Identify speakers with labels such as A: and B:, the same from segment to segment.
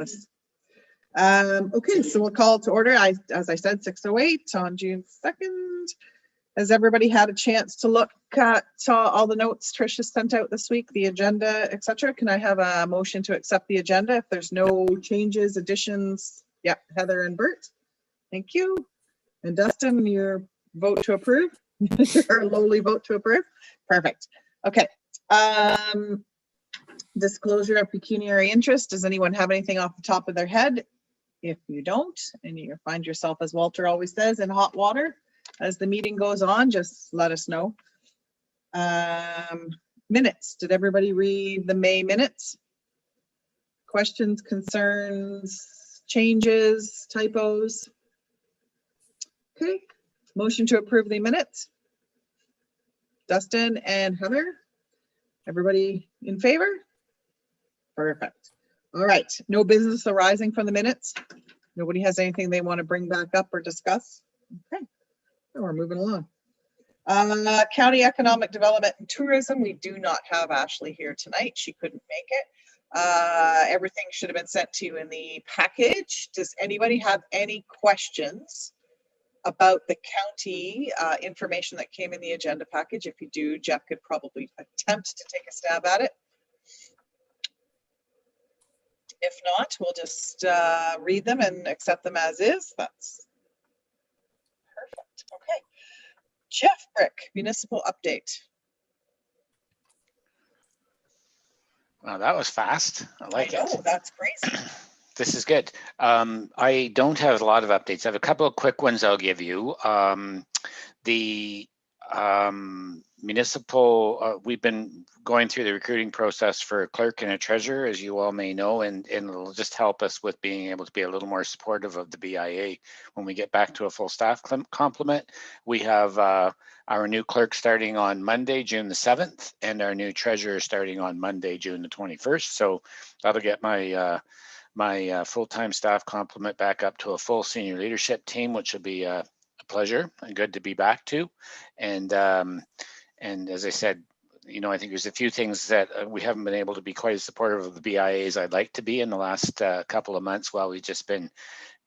A: This. Okay, so we'll call to order. As I said, 6:08 on June 2nd. Has everybody had a chance to look at all the notes Trish has sent out this week, the agenda, etc.? Can I have a motion to accept the agenda if there's no changes, additions? Yep, Heather and Bert. Thank you. And Dustin, your vote to approve? Your lowly vote to approve? Perfect. Okay. Disclosure of pecuniary interest. Does anyone have anything off the top of their head? If you don't, and you find yourself, as Walter always says, in hot water as the meeting goes on, just let us know. Minutes. Did everybody read the May minutes? Questions, concerns, changes, typos? Okay. Motion to approve the minutes. Dustin and Heather. Everybody in favor? Perfect. All right. No business arising from the minutes. Nobody has anything they want to bring back up or discuss. Okay. So we're moving along. County Economic Development and Tourism. We do not have Ashley here tonight. She couldn't make it. Everything should have been sent to you in the package. Does anybody have any questions about the county information that came in the agenda package? If you do, Jeff could probably attempt to take a stab at it. If not, we'll just read them and accept them as is. That's perfect. Okay. Jeff Brick, municipal update.
B: Wow, that was fast. I like it.
A: Oh, that's crazy.
B: This is good. I don't have a lot of updates. I have a couple of quick ones I'll give you. The municipal, we've been going through the recruiting process for a clerk and a treasurer, as you all may know, and it'll just help us with being able to be a little more supportive of the BIA when we get back to a full staff complement. We have our new clerk starting on Monday, June the 7th, and our new treasurer starting on Monday, June the 21st. So that'll get my my full-time staff complement back up to a full senior leadership team, which will be a pleasure and good to be back to. And as I said, you know, I think there's a few things that we haven't been able to be quite as supportive of the BIA as I'd like to be in the last couple of months while we've just been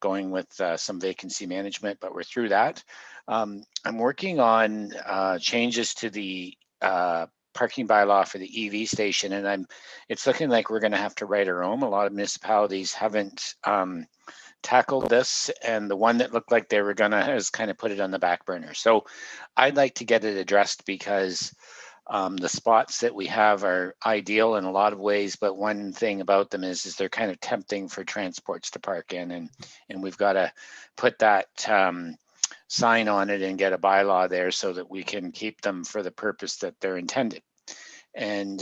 B: going with some vacancy management, but we're through that. I'm working on changes to the parking bylaw for the EV station, and it's looking like we're going to have to write our own. A lot of municipalities haven't tackled this, and the one that looked like they were gonna has kind of put it on the back burner. So I'd like to get it addressed because the spots that we have are ideal in a lot of ways, but one thing about them is they're kind of tempting for transports to park in, and we've got to put that sign on it and get a bylaw there so that we can keep them for the purpose that they're intended. And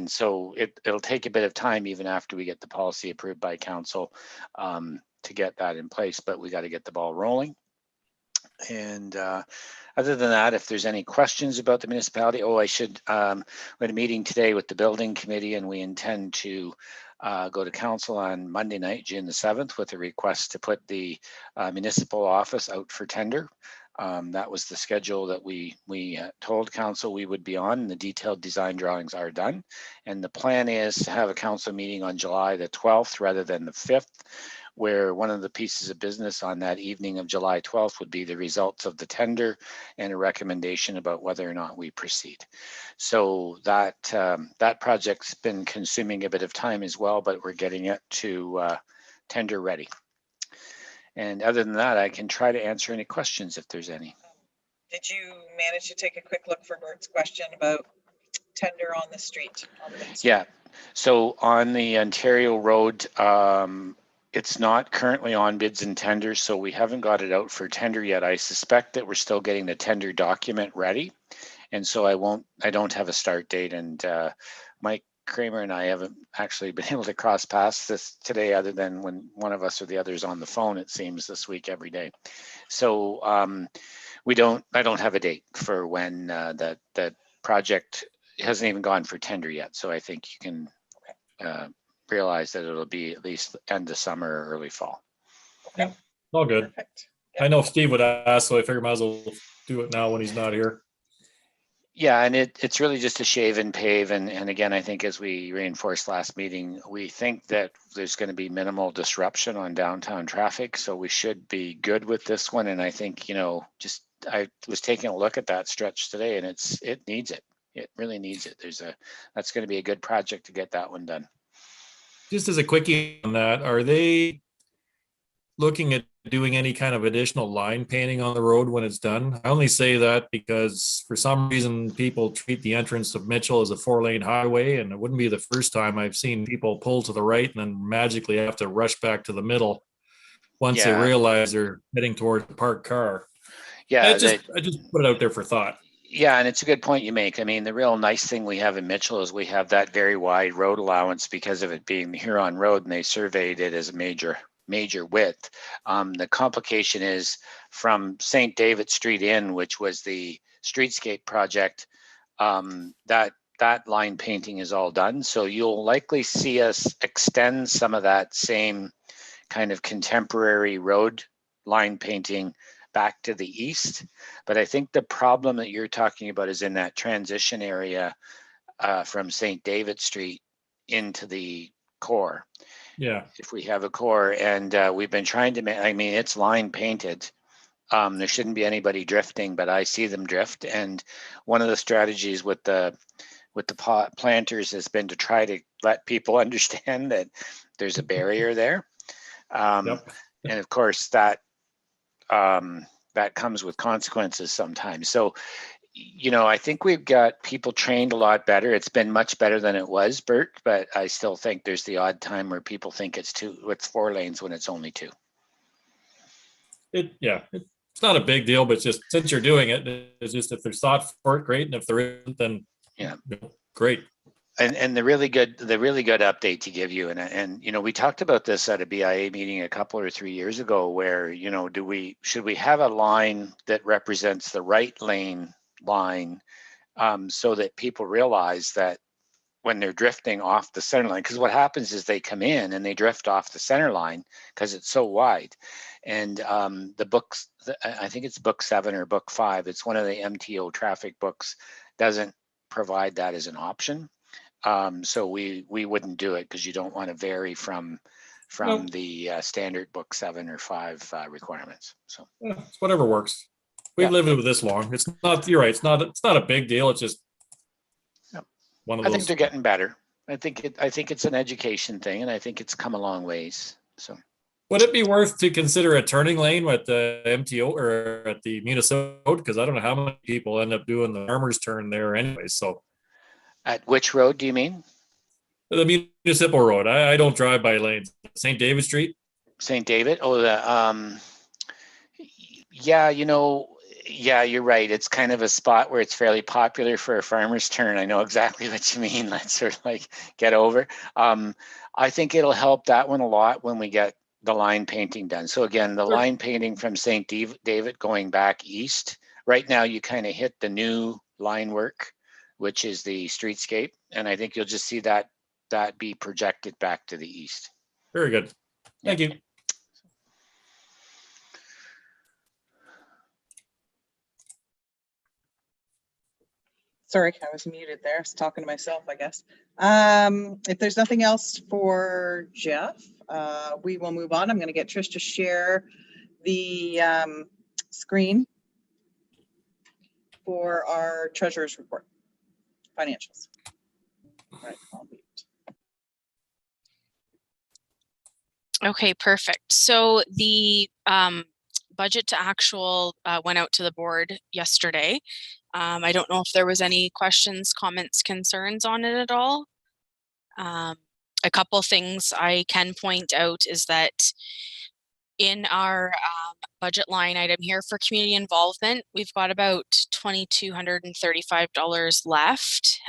B: so it'll take a bit of time even after we get the policy approved by council to get that in place, but we got to get the ball rolling. And other than that, if there's any questions about the municipality, we had a meeting today with the building committee, and we intend to go to council on Monday night, June the 7th, with a request to put the municipal office out for tender. That was the schedule that we told council we would be on, and the detailed design drawings are done. And the plan is to have a council meeting on July the 12th rather than the 5th, where one of the pieces of business on that evening of July 12th would be the results of the tender and a recommendation about whether or not we proceed. So that project's been consuming a bit of time as well, but we're getting it to tender ready. And other than that, I can try to answer any questions if there's any.
A: Did you manage to take a quick look for Bert's question about tender on the street?
B: Yeah, so on the Ontario Road, it's not currently on bids and tenders, so we haven't got it out for tender yet. I suspect that we're still getting the tender document ready, and so I don't have a start date. And Mike Kramer and I haven't actually been able to cross paths this today, other than when one of us or the other is on the phone, it seems, this week every day. So I don't have a date for when that project hasn't even gone for tender yet. So I think you can realize that it'll be at least end of summer or early fall.
A: Okay.
C: All good.
A: Perfect.
C: I know Steve would ask, so I figured might as well do it now when he's not here.
B: Yeah, and it's really just a shave and pave. And again, I think as we reinforced last meeting, we think that there's going to be minimal disruption on downtown traffic. So we should be good with this one. And I think, just I was taking a look at that stretch today and it needs it. It really needs it. That's going to be a good project to get that one done.
C: Just as a quickie on that, are they looking at doing any kind of additional line painting on the road when it's done? I only say that because for some reason people treat the entrance of Mitchell as a 4-lane highway, and it wouldn't be the first time I've seen people pull to the right and then magically have to rush back to the middle once they realize they're heading towards the parked car.
B: Yeah,
C: I just put it out there for thought.
B: Yeah, and it's a good point you make. I mean, the real nice thing we have in Mitchell is we have that very wide road allowance because of it being the Huron Road, and they surveyed it as a major width. The complication is from St. David Street in, which was the streetscape project, that line painting is all done. So you'll likely see us extend some of that same kind of contemporary road line painting back to the east. But I think the problem that you're talking about is in that transition area from St. David Street into the core.
C: Yeah.
B: If we have a core, and we've been trying to, it's line painted. There shouldn't be anybody drifting, but I see them drift. And one of the strategies with the planters has been to try to let people understand that there's a barrier there.
C: Yep.
B: And of course that comes with consequences sometimes. So, I think we've got people trained a lot better. It's been much better than it was, Bert, but I still think there's the odd time where people think it's 4 lanes when it's only 2.
C: It's not a big deal, but just since you're doing it, it's just if there's thought for it, great. And if there isn't, then great.
B: And the really good update to give you, and we talked about this at a BIA meeting a couple or 3 years ago, where should we have a line that represents the right lane line, so that people realize that when they're drifting off the center line, because what happens is they come in and they drift off the center line because it's so wide. And the books, I think it's book 7 or book 5, it's one of the MTO traffic books, doesn't provide that as an option. So we wouldn't do it because you don't want to vary from
C: Nope.
B: the standard book 7 or 5 requirements. So
C: it's whatever works. We've lived with this long. It's not. You're right. It's not a big deal. It's just one of those.
B: I think they're getting better. I think it's an education thing, and I think it's come a long ways. So
C: would it be worth to consider a turning lane at the MTO or at the Municipal? Because I don't know how many people end up doing the farmer's turn there anyway. So
B: at which road do you mean?
C: The Municipal road. I don't drive by lanes. St. David Street.
B: St. David. Oh, yeah, you're right. It's kind of a spot where it's fairly popular for a farmer's turn. I know exactly what you mean. Let's sort of like get over. I think it'll help that one a lot when we get the line painting done. So again, the line painting from St. David going back east, right now you kind of hit the new line work, which is the streetscape. And I think you'll just see that be projected back to the east.
C: Very good. Thank you.
A: Sorry, I was muted there. I was talking to myself, I guess. If there's nothing else for Jeff, we will move on. I'm going to get Trish to share the screen for our treasurer's report, financials. Right, I'll mute.
D: Okay, perfect. So the budget to actual went out to the board yesterday. I don't know if there was any questions, comments, concerns on it at all. A couple things I can point out is that in our budget line item here for community involvement, we've got about $2,235 left.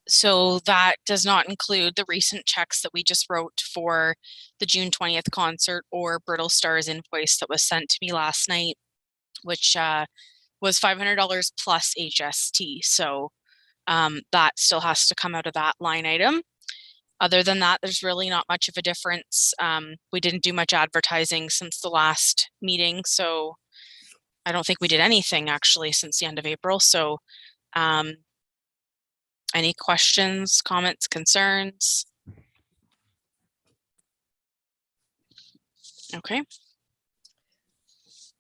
D: So that does not include the recent checks that we just wrote for the June 20th concert or Brittle Stars invoice that was sent to me last night, which was $500 plus HST. So that still has to come out of that line item. Other than that, there's really not much of a difference. We didn't do much advertising since the last meeting, so I don't think we did anything actually since the end of April. So any questions, comments, concerns? Okay.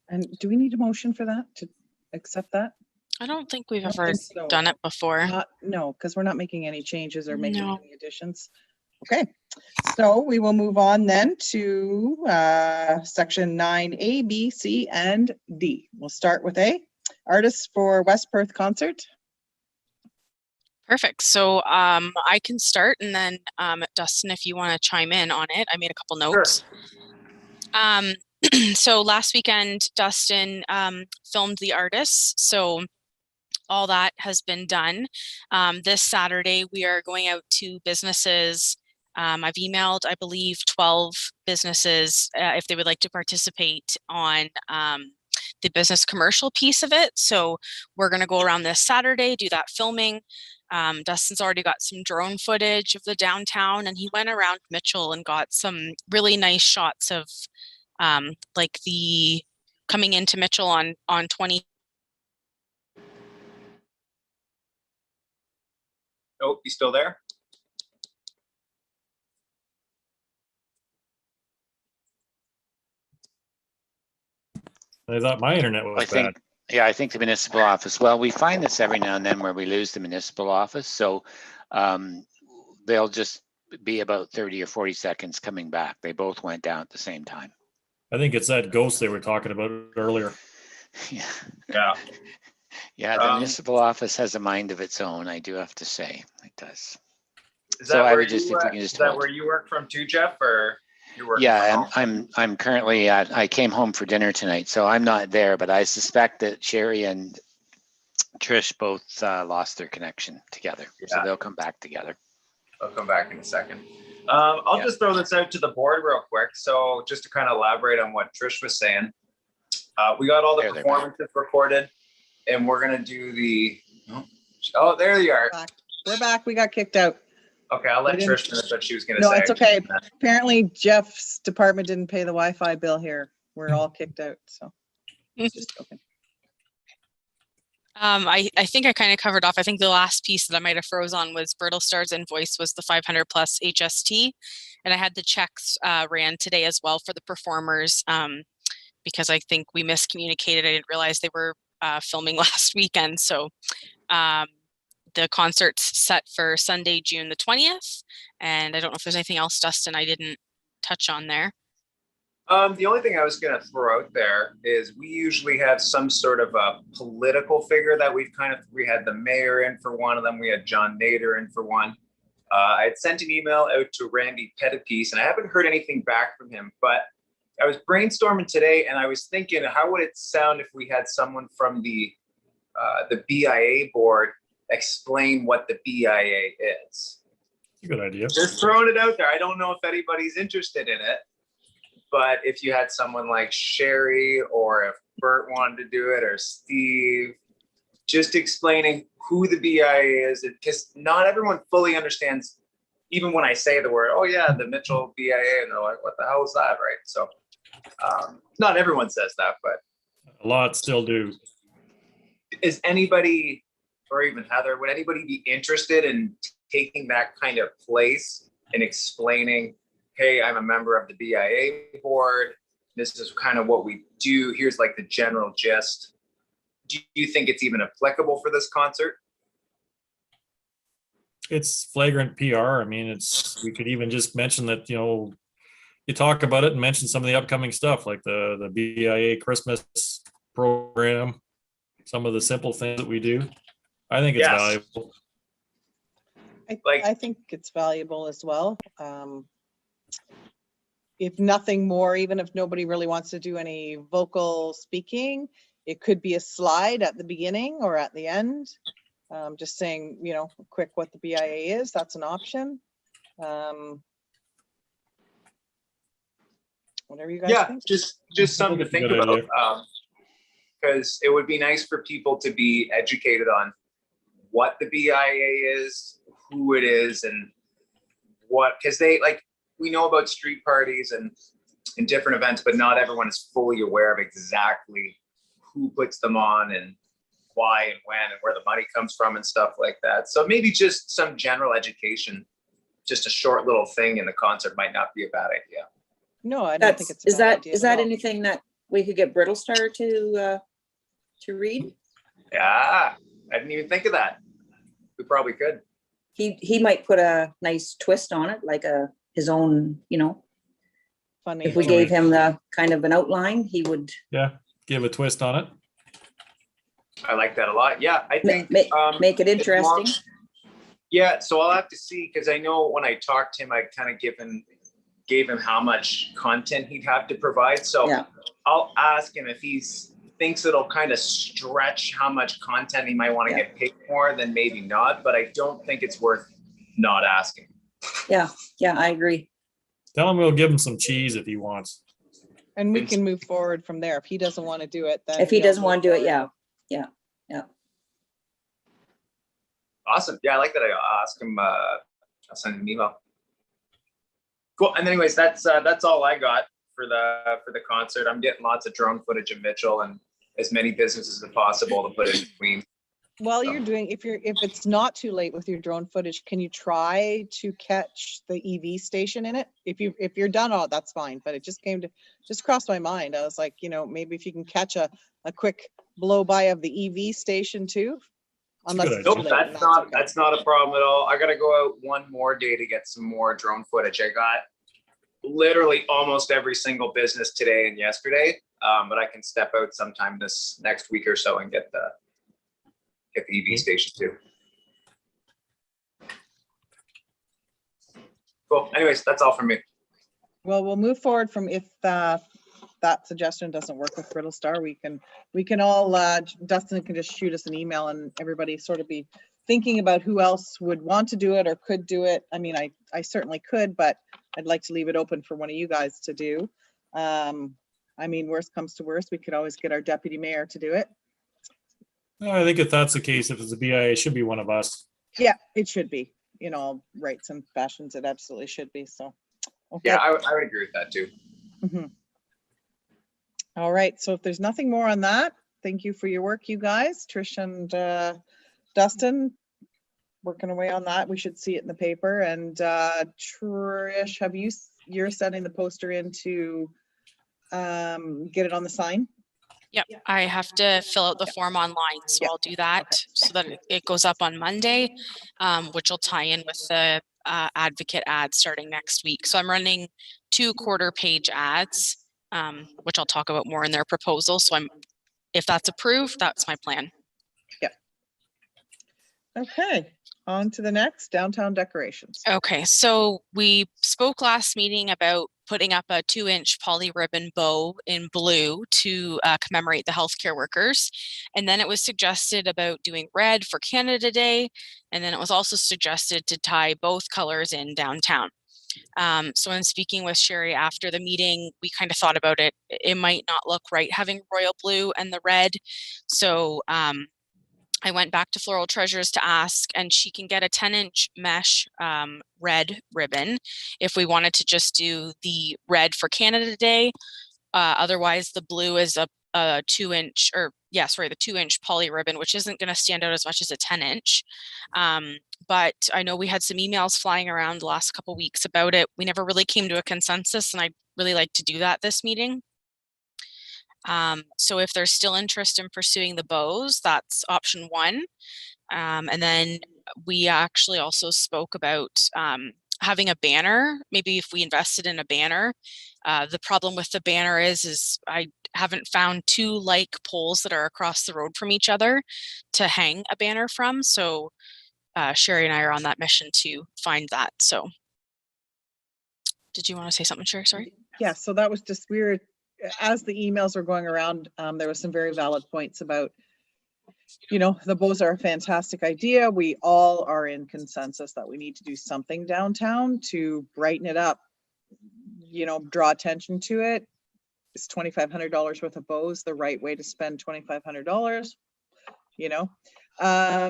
A: And do we need a motion for that, to accept that?
D: I don't think we've
A: I don't
D: ever
A: think so.
D: done it before.
A: No, because we're not making any changes or making
D: No.
A: any additions. Okay, so we will move on then to section 9A, B, C, and D. We'll start with A, artists for West Perth concert.
D: Perfect. So I can start, and then Dustin, if you want to chime in on it, I made a couple notes.
E: Sure.
D: So last weekend, Dustin filmed the artists. So all that has been done. This Saturday, we are going out to businesses. I've emailed, I believe, 12 businesses if they would like to participate on the business commercial piece of it. So we're going to go around this Saturday, do that filming. Dustin's already got some drone footage of the downtown, and he went around Mitchell and got some really nice shots of like the coming into Mitchell on 20.
E: Oh, you still there?
C: I thought my internet
B: I
C: was bad.
B: think, yeah, I think the municipal office, well, we find this every now and then where we lose the municipal office. So they'll just be about 30 or 40 seconds coming back. They both went down at the same time.
C: I think it's that ghost they were talking about earlier.
B: Yeah.
E: Yeah.
B: Yeah, the municipal office has a mind of its own, I do have to say. It does.
E: Is
B: So
E: that
B: I
E: where
B: would just,
E: you,
B: if we can just
E: is that
B: hold.
E: where you work from too, Jeff, or you work?
B: Yeah, I'm currently I came home for dinner tonight, so I'm not there, but I suspect that Sherry and Trish both lost their connection together. So
E: Yeah.
B: they'll come back together.
E: I'll come back in a second. I'll
B: Yeah.
E: just throw this out to the board real quick. So just to kind of elaborate on what Trish was saying, we got all the
B: There, they're
E: performances recorded, and we're gonna do the. Oh, there you are.
A: We're back. We got kicked out.
E: Okay, I'll let
A: We didn't-
E: Trish finish what she was gonna
A: No,
E: say.
A: it's okay. Apparently Jeff's department didn't pay the Wi-Fi bill here. We're all kicked out, so. Just joking.
D: I think I kind of covered off. I think the last piece that I might have froze on was Bertle Star's invoice was the 500 plus HST. And I had the checks ran today as well for the performers because I think we miscommunicated. I didn't realize they were filming last weekend. So the concert's set for Sunday, June the 20th. And I don't know if there's anything else, Dustin, I didn't touch on there.
E: The only thing I was going to throw out there is we usually have some sort of a political figure that we had the mayor in for one of them. We had John Nader in for one. I had sent an email out to Randy Pettipiece, and I haven't heard anything back from him, but I was brainstorming today, and I was thinking, how would it sound if we had someone from the BIA board explain what the BIA is?
C: Good idea.
E: Just throwing it out there. I don't know if anybody's interested in it. But if you had someone like Sherry, or if Bert wanted to do it, or Steve, just explaining who the BIA is, because not everyone fully understands, even when I say the word, oh yeah, the Mitchell BIA, and they're like, what the hell is that, right? So not everyone says that, but
C: A lot still do.
E: is anybody, or even Heather, would anybody be interested in taking that kind of place and explaining, hey, I'm a member of the BIA board. This is kind of what we do. Here's like the general gist. Do you think it's even applicable for this concert?
C: It's flagrant PR. I mean, we could even just mention that, you talk about it and mention some of the upcoming stuff like the BIA Christmas program, some of the simple things that we do. I think it's
E: Yes.
C: valuable.
A: I think it's valuable as well. If nothing more, even if nobody really wants to do any vocal speaking, it could be a slide at the beginning or at the end. Just saying, quick what the BIA is, that's an option. Whatever you guys think.
E: just something to think
C: Good
E: about.
C: idea.
E: Because it would be nice for people to be educated on what the BIA is, who it is, and what, because we know about street parties and different events, but not everyone is fully aware of exactly who puts them on and why and when and where the money comes from and stuff like that. So maybe just some general education, just a short little thing in the concert might not be a bad idea.
A: No, I don't think it's a
F: Is
A: bad
F: that,
A: idea
F: is
A: at
F: that
A: all.
F: anything that we could get Brittlestar to read?
E: Yeah, I didn't even think of that. We probably could.
F: He might put a nice twist on it, like his own,
A: Funny.
F: if we
A: little-
F: gave him the kind of an outline, he would
C: Yeah, give a twist on it.
E: I like that a lot. Yeah, I think
F: make it
E: as long-
F: interesting.
E: Yeah, so I'll have to see, because I know when I talked to him, I kind of gave him how much content he'd have to provide. So
F: Yeah.
E: I'll ask him if he thinks it'll kind of stretch how much content he might want to
F: Yeah.
E: get paid for, then maybe not. But I don't think it's worth not asking.
F: Yeah, I agree.
C: Tell him we'll give him some cheese if he wants.
A: And we can move forward from there. If he doesn't want to do it, then.
F: If he
A: we'll
F: doesn't
A: move
F: want to do it,
A: forward.
F: yeah.
E: Awesome. Yeah, I like that. I'll ask him. I'll send him an email. Cool. And anyways, that's all I got for the concert. I'm getting lots of drone footage of Mitchell and as many businesses as possible to put in between.
A: While you're doing, if it's not too late with your drone footage, can you try to catch the EV station in it? If you're done, oh, that's fine. But it just crossed my mind. I was like, maybe if you can catch a quick blow by of the EV station too. Unless
C: good
A: it's too
E: Nope,
A: late, and
E: that's
A: okay.
E: that's not a problem at all. I gotta go out one more day to get some more drone footage. I got literally almost every single business today and yesterday, but I can step out sometime this next week or so and get the EV station too. Cool. Anyways, that's all from me.
A: Well, we'll move forward from if that suggestion doesn't work with Brittlestar, we can all, Dustin can just shoot us an email and everybody sort of be thinking about who else would want to do it or could do it. I mean, I certainly could, but I'd like to leave it open for one of you guys to do. I mean, worst comes to worst, we could always get our deputy mayor to do it.
C: I think if that's the case, if it's a BIA, it should be one of us.
A: Yeah, it should be, in all rights and fashions, it absolutely should be, so. Okay.
E: Yeah, I would agree with that too.
A: Mhm. All right, so if there's nothing more on that, thank you for your work, you guys. Trish and Dustin, working away on that. We should see it in the paper. And Trish, you're setting the poster in to get it on the sign?
D: Yep, I have to fill out the form online, so
A: Yep.
D: I'll do that so that it goes up on Monday, which will tie in with the advocate ad starting next week. So I'm running 2 quarter-page ads, which I'll talk about more in their proposal. So if that's approved, that's my plan.
A: Okay, on to the next, downtown decorations.
D: Okay, so we spoke last meeting about putting up a 2-inch poly ribbon bow in blue to commemorate the healthcare workers. And then it was suggested about doing red for Canada Day. And then it was also suggested to tie both colors in downtown. So in speaking with Sherry after the meeting, we kind of thought about it. It might not look right having royal blue and the red. So I went back to Floral Treasures to ask, and she can get a 10-inch mesh red ribbon if we wanted to just do the red for Canada Day. Otherwise, the blue is a 2-inch, the 2-inch poly ribbon, which isn't going to stand out as much as a 10-inch. But I know we had some emails flying around the last couple weeks about it. We never really came to a consensus, and I'd really like to do that this meeting. So if there's still interest in pursuing the bows, that's option 1. And then we actually also spoke about having a banner. Maybe if we invested in a banner. The problem with the banner is I haven't found 2 like poles that are across the road from each other to hang a banner from. So Sherry and I are on that mission to find that. So did you want to say something, Sherry? Sorry.
A: Yeah, so that was just weird. As the emails were going around, there was some very valid points about, the bows are a fantastic idea. We all are in consensus that we need to do something downtown to brighten it up, draw attention to it. Is $2,500 worth of bows the right way to spend $2,500?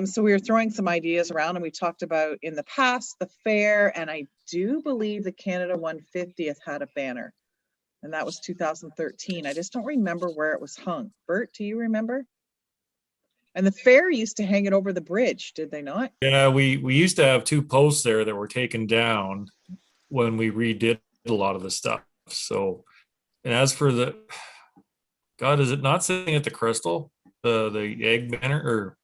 A: So we were throwing some ideas around, and we talked about in the past the fair, and I do believe the Canada 150th had a banner. And that was 2013. I just don't remember where it was hung. Bert, do you remember? And the fair used to hang it over the bridge, did they not?
C: Yeah, we used to have 2 posts there that were taken down when we redid a lot of the stuff. So, and as for the, God, is it not sitting at the Crystal, the egg banner, or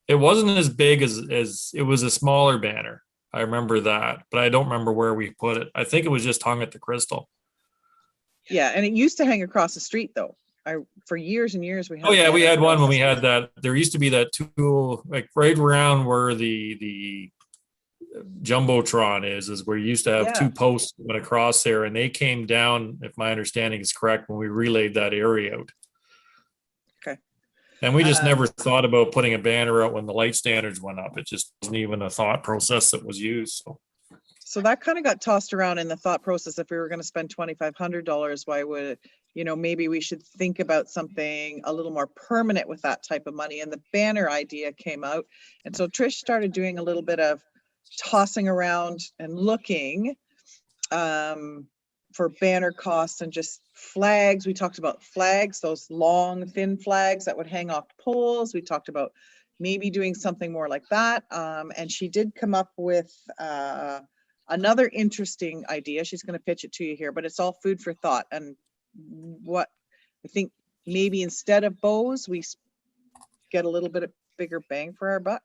C: it wasn't as big as it was a smaller banner. I remember that, but I don't remember where we put it. I think it was just hung at the Crystal.
A: Yeah, and it used to hang across the street though. For years and years we had.
C: Oh yeah, we
A: banner
C: had one
A: across
C: when
A: the
C: we had
A: street.
C: that. There used to be that tool like right around where the jumbotron is where you used to have
A: Yeah.
C: 2 posts went across there, and they came down, if my understanding is correct, when we relayed that area out.
A: Okay.
C: And we just never thought about putting a banner out when the light standards went up. It just wasn't even a thought process that was used.
A: So that kind of got tossed around in the thought process. If we were going to spend $2,500, why would, maybe we should think about something a little more permanent with that type of money. And the banner idea came out. And so Trish started doing a little bit of tossing around and looking for banner costs and just flags. We talked about flags, those long, thin flags that would hang off poles. We talked about maybe doing something more like that. And she did come up with another interesting idea. She's going to pitch it to you here, but it's all food for thought. And what I think maybe instead of bows, we get a little bit of bigger bang for our buck.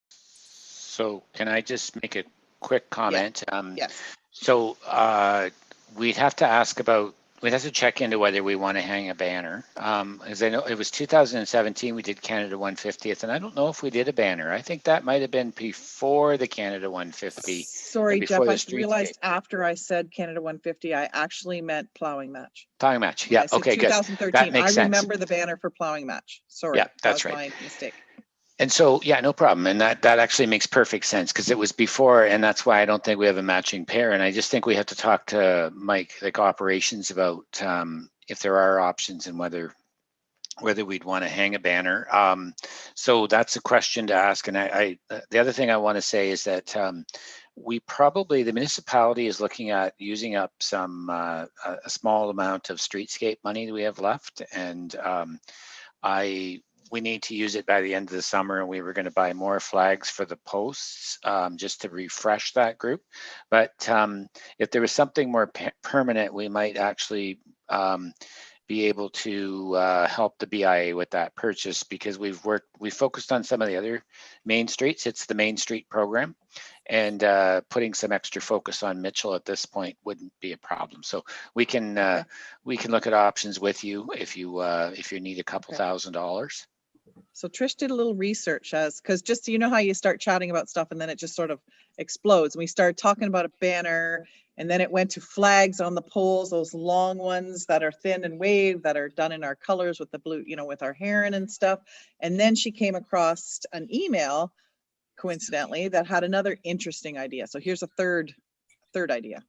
B: So can I just make a quick comment?
A: Yes.
B: So we'd have to check into whether we want to hang a banner. As I know, it was 2017, we did Canada 150th, and I don't know if we did a banner. I think that might have been before the Canada 150.
A: Sorry,
B: and
A: Jeff,
B: before the
A: I
B: streetscape.
A: realized after I said Canada 150, I actually meant plowing match.
B: Plowing match,
A: When I
B: yeah,
A: said
B: okay, good.
A: 2013,
B: That makes
A: I
B: sense.
A: remember the banner for plowing match. Sorry,
B: Yeah,
A: that
B: that's
A: was
B: right.
A: my mistake.
B: And so, yeah, no problem. And that actually makes perfect sense because it was before, and that's why I don't think we have a matching pair. And I just think we have to talk to Mike, like operations, about if there are options and whether we'd want to hang a banner. So that's a question to ask. And the other thing I want to say is that the municipality is looking at using up some a small amount of streetscape money that we have left, and we need to use it by the end of the summer, and we were going to buy more flags for the posts just to refresh that group. But if there was something more permanent, we might actually be able to help the BIA with that purchase, because we focused on some of the other main streets. It's the Main Street program, and putting some extra focus on Mitchell at this point wouldn't be a problem. So we can look at options with you if you need a couple $1,000s.
A: So Trish did a little research because just so you know how you start chatting about stuff and then it just sort of explodes. And we started talking about a banner, and then it went to flags on the poles, those long ones that are thin and waved that are done in our colors with the blue, with our heron and stuff. And then she came across an email, coincidentally, that had another interesting idea. So here's a third idea.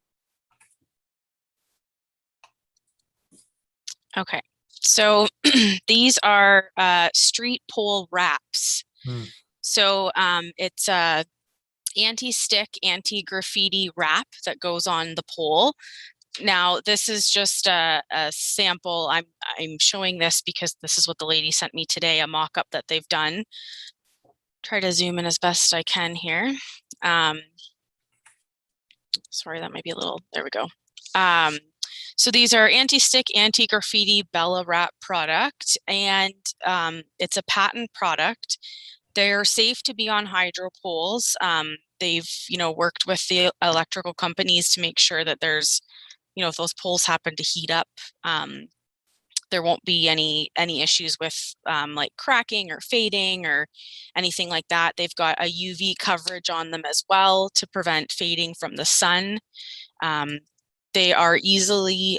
D: Okay. So these are street pole wraps. So it's a anti-stick, anti-graffiti wrap that goes on the pole. Now, this is just a sample. I'm showing this because this is what the lady sent me today, a mock-up that they've done. Try to zoom in as best I can here. Sorry, that might be a little, there we go. So these are anti-stick, anti-graffiti Bella Wrap product, and it's a patent product. They're safe to be on hydro poles. They've, worked with the electrical companies to make sure that there's, if those poles happen to heat up, there won't be any issues with like cracking or fading or anything like that. They've got a UV coverage on them as well to prevent fading from the sun. They are easily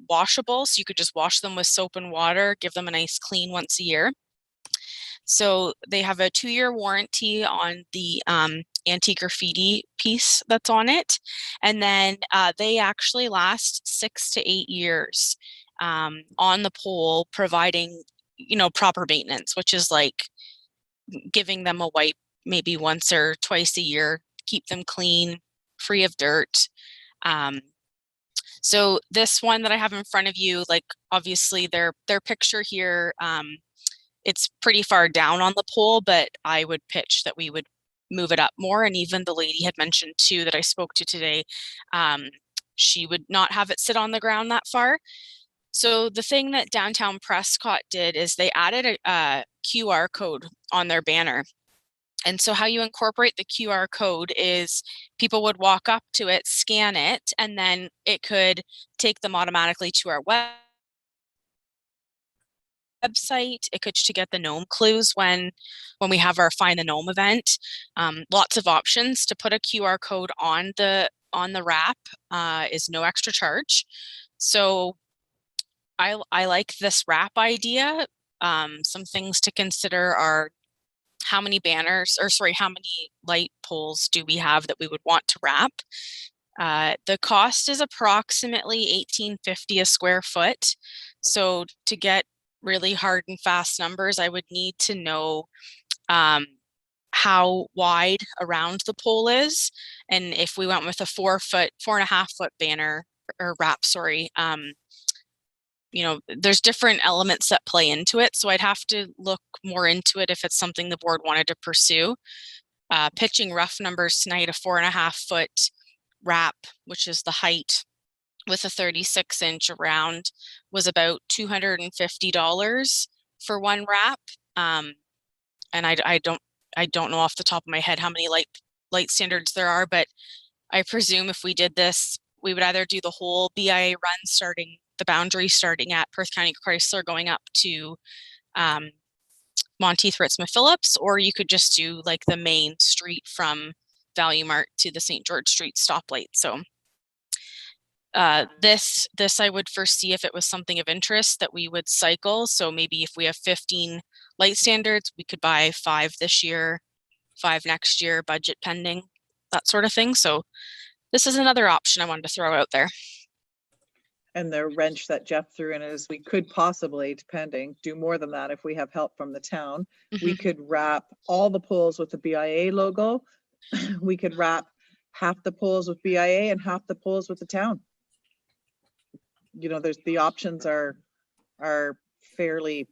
D: washable, so you could just wash them with soap and water, give them a nice clean once a year. So they have a 2-year warranty on the anti-graffiti piece that's on it. And then they actually last 6 to 8 years on the pole, providing, proper maintenance, which is like giving them a wipe maybe once or twice a year, keep them clean, free of dirt. So this one that I have in front of you, like obviously their picture here, it's pretty far down on the pole, but I would pitch that we would move it up more. And even the lady had mentioned too that I spoke to today, she would not have it sit on the ground that far. So the thing that downtown Prescott did is they added a QR code on their banner. And so how you incorporate the QR code is people would walk up to it, scan it, and then it could take them automatically to our website. It could to get the gnome clues when we have our Find the Gnome event. Lots of options to put a QR code on the wrap is no extra charge. So I like this wrap idea. Some things to consider are how many banners, or sorry, how many light poles do we have that we would want to wrap? The cost is approximately $18.50 a square foot. So to get really hard and fast numbers, I would need to know how wide around the pole is. And if we went with a 4.5 foot banner or wrap, sorry, you know, there's different elements that play into it. So I'd have to look more into it if it's something the board wanted to pursue. Pitching rough numbers tonight, a 4.5 foot wrap, which is the height with a 36-inch around, was about $250 for one wrap. And I don't know off the top of my head how many light standards there are, but I presume if we did this, we would either do the whole BIA run starting the boundary starting at Perth County Chrysler going up to Monteith Ritzma Phillips, or you could just do like the main street from Value Mart to the St. George Street stoplight. So this I would foresee if it was something of interest that we would cycle. So maybe if we have 15 light standards, we could buy 5 this year, 5 next year, budget pending, that sort of thing. So this is another option I wanted to throw out there.
A: And the wrench that Jeff threw in is we could possibly, depending, do more than that if we have help from the town. We could wrap all the poles with the BIA logo. We could wrap half the poles with BIA and half the poles with the town. You know, there's the options are fairly,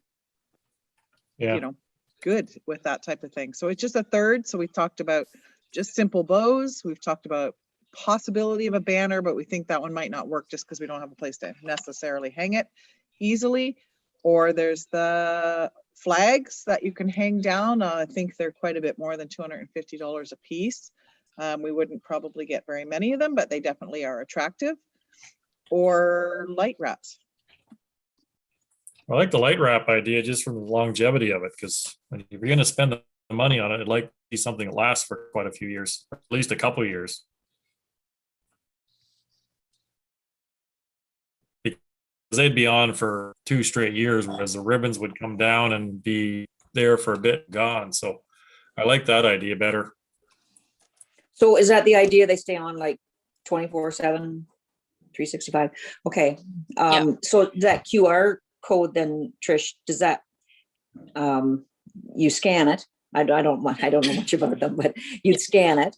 A: you know, good with that type of thing. So it's just a third. So we've talked about just simple bows. We've talked about possibility of a banner, but we think that one might not work just because we don't have a place to necessarily hang it easily. Or there's the flags that you can hang down. I think they're quite a bit more than $250 a piece. We wouldn't probably get very many of them, but they definitely are attractive. Or light wraps.
C: I like the light wrap idea just from the longevity of it, because if you're going to spend the money on it, I'd like to see something that lasts for quite a few years, at least a couple of years. Because they'd be on for 2 straight years, whereas the ribbons would come down and be there for a bit gone. So I like that idea better.
F: So is that the idea? They stay on like 24/7, 365? Okay. So that QR code then, Trish, does that, you scan it? I don't know much about them, but you'd scan it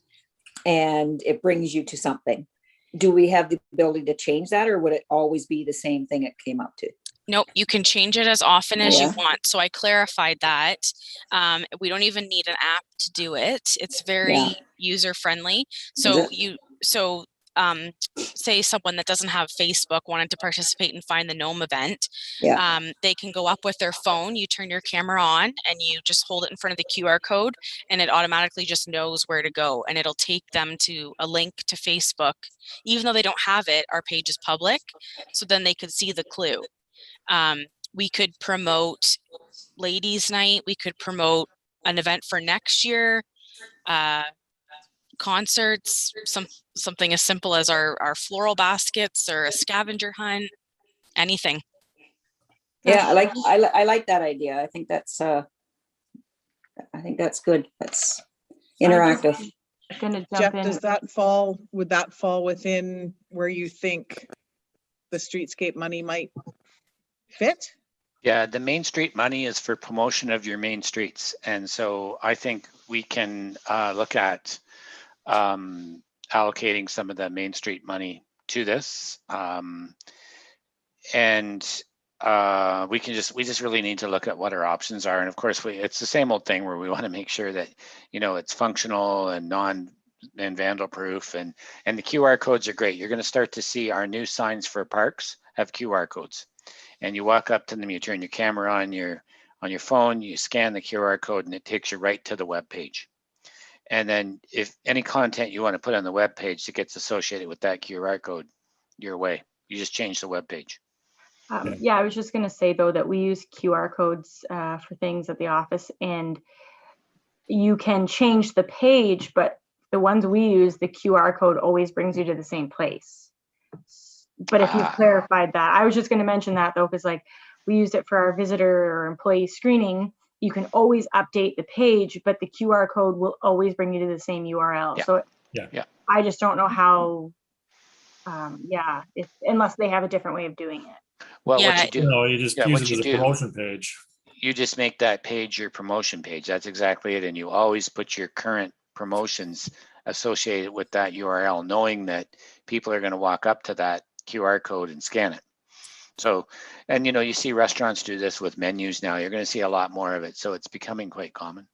F: and it brings you to something. Do we have the ability to change that, or would it always be the same thing it came up to?
D: Nope, you can change it as often as you want. So I clarified that. We don't even need an app to do it. It's very user friendly. So say someone that doesn't have Facebook wanted to participate and Find the Gnome event, they can go up with their phone, you turn your camera on and you just hold it in front of the QR code and it automatically just knows where to go, and it'll take them to a link to Facebook. Even though they don't have it, our page is public, so then they could see the clue. We could promote ladies' night, we could promote an event for next year, concerts, something as simple as our floral baskets or a scavenger hunt, anything.
F: Yeah, I like that idea. I think that's good. That's interactive.
G: Gonna jump
A: Jeff,
G: in.
A: would that fall within where you think the streetscape money might fit?
B: Yeah, the Main Street money is for promotion of your main streets. And so I think we can look at allocating some of the Main Street money to this. And we just really need to look at what our options are. And of course, it's the same old thing where we want to make sure that, it's functional and vandal proof, and the QR codes are great. You're going to start to see our new signs for parks have QR codes, and you walk up to them, you turn your camera on your phone, you scan the QR code, and it takes you right to the web page. And then if any content you want to put on the web page that gets associated with that QR code, your way, you just change the web page.
G: Yeah, I was just going to say, though, that we use QR codes for things at the office, and you can change the page, but the ones we use, the QR code always brings you to the same place. But if you clarified that, I was just going to mention that, though, because like we used it for our visitor or employee screening. You can always update the page, but the QR code will always bring you to the same URL.
B: Yeah.
G: So
B: Yeah.
G: I just don't know how, unless they have a different way of doing it.
B: Well,
D: Yeah.
B: what you do,
C: You just
B: Yeah,
C: use
B: what
C: it
B: you
C: as a
B: do-
C: promotion page.
B: you just make that page your promotion page. That's exactly it. And you always put your current promotions associated with that URL, knowing that people are going to walk up to that QR code and scan it. So, and you see restaurants do this with menus now. You're going to see a lot more of it. So it's becoming quite common.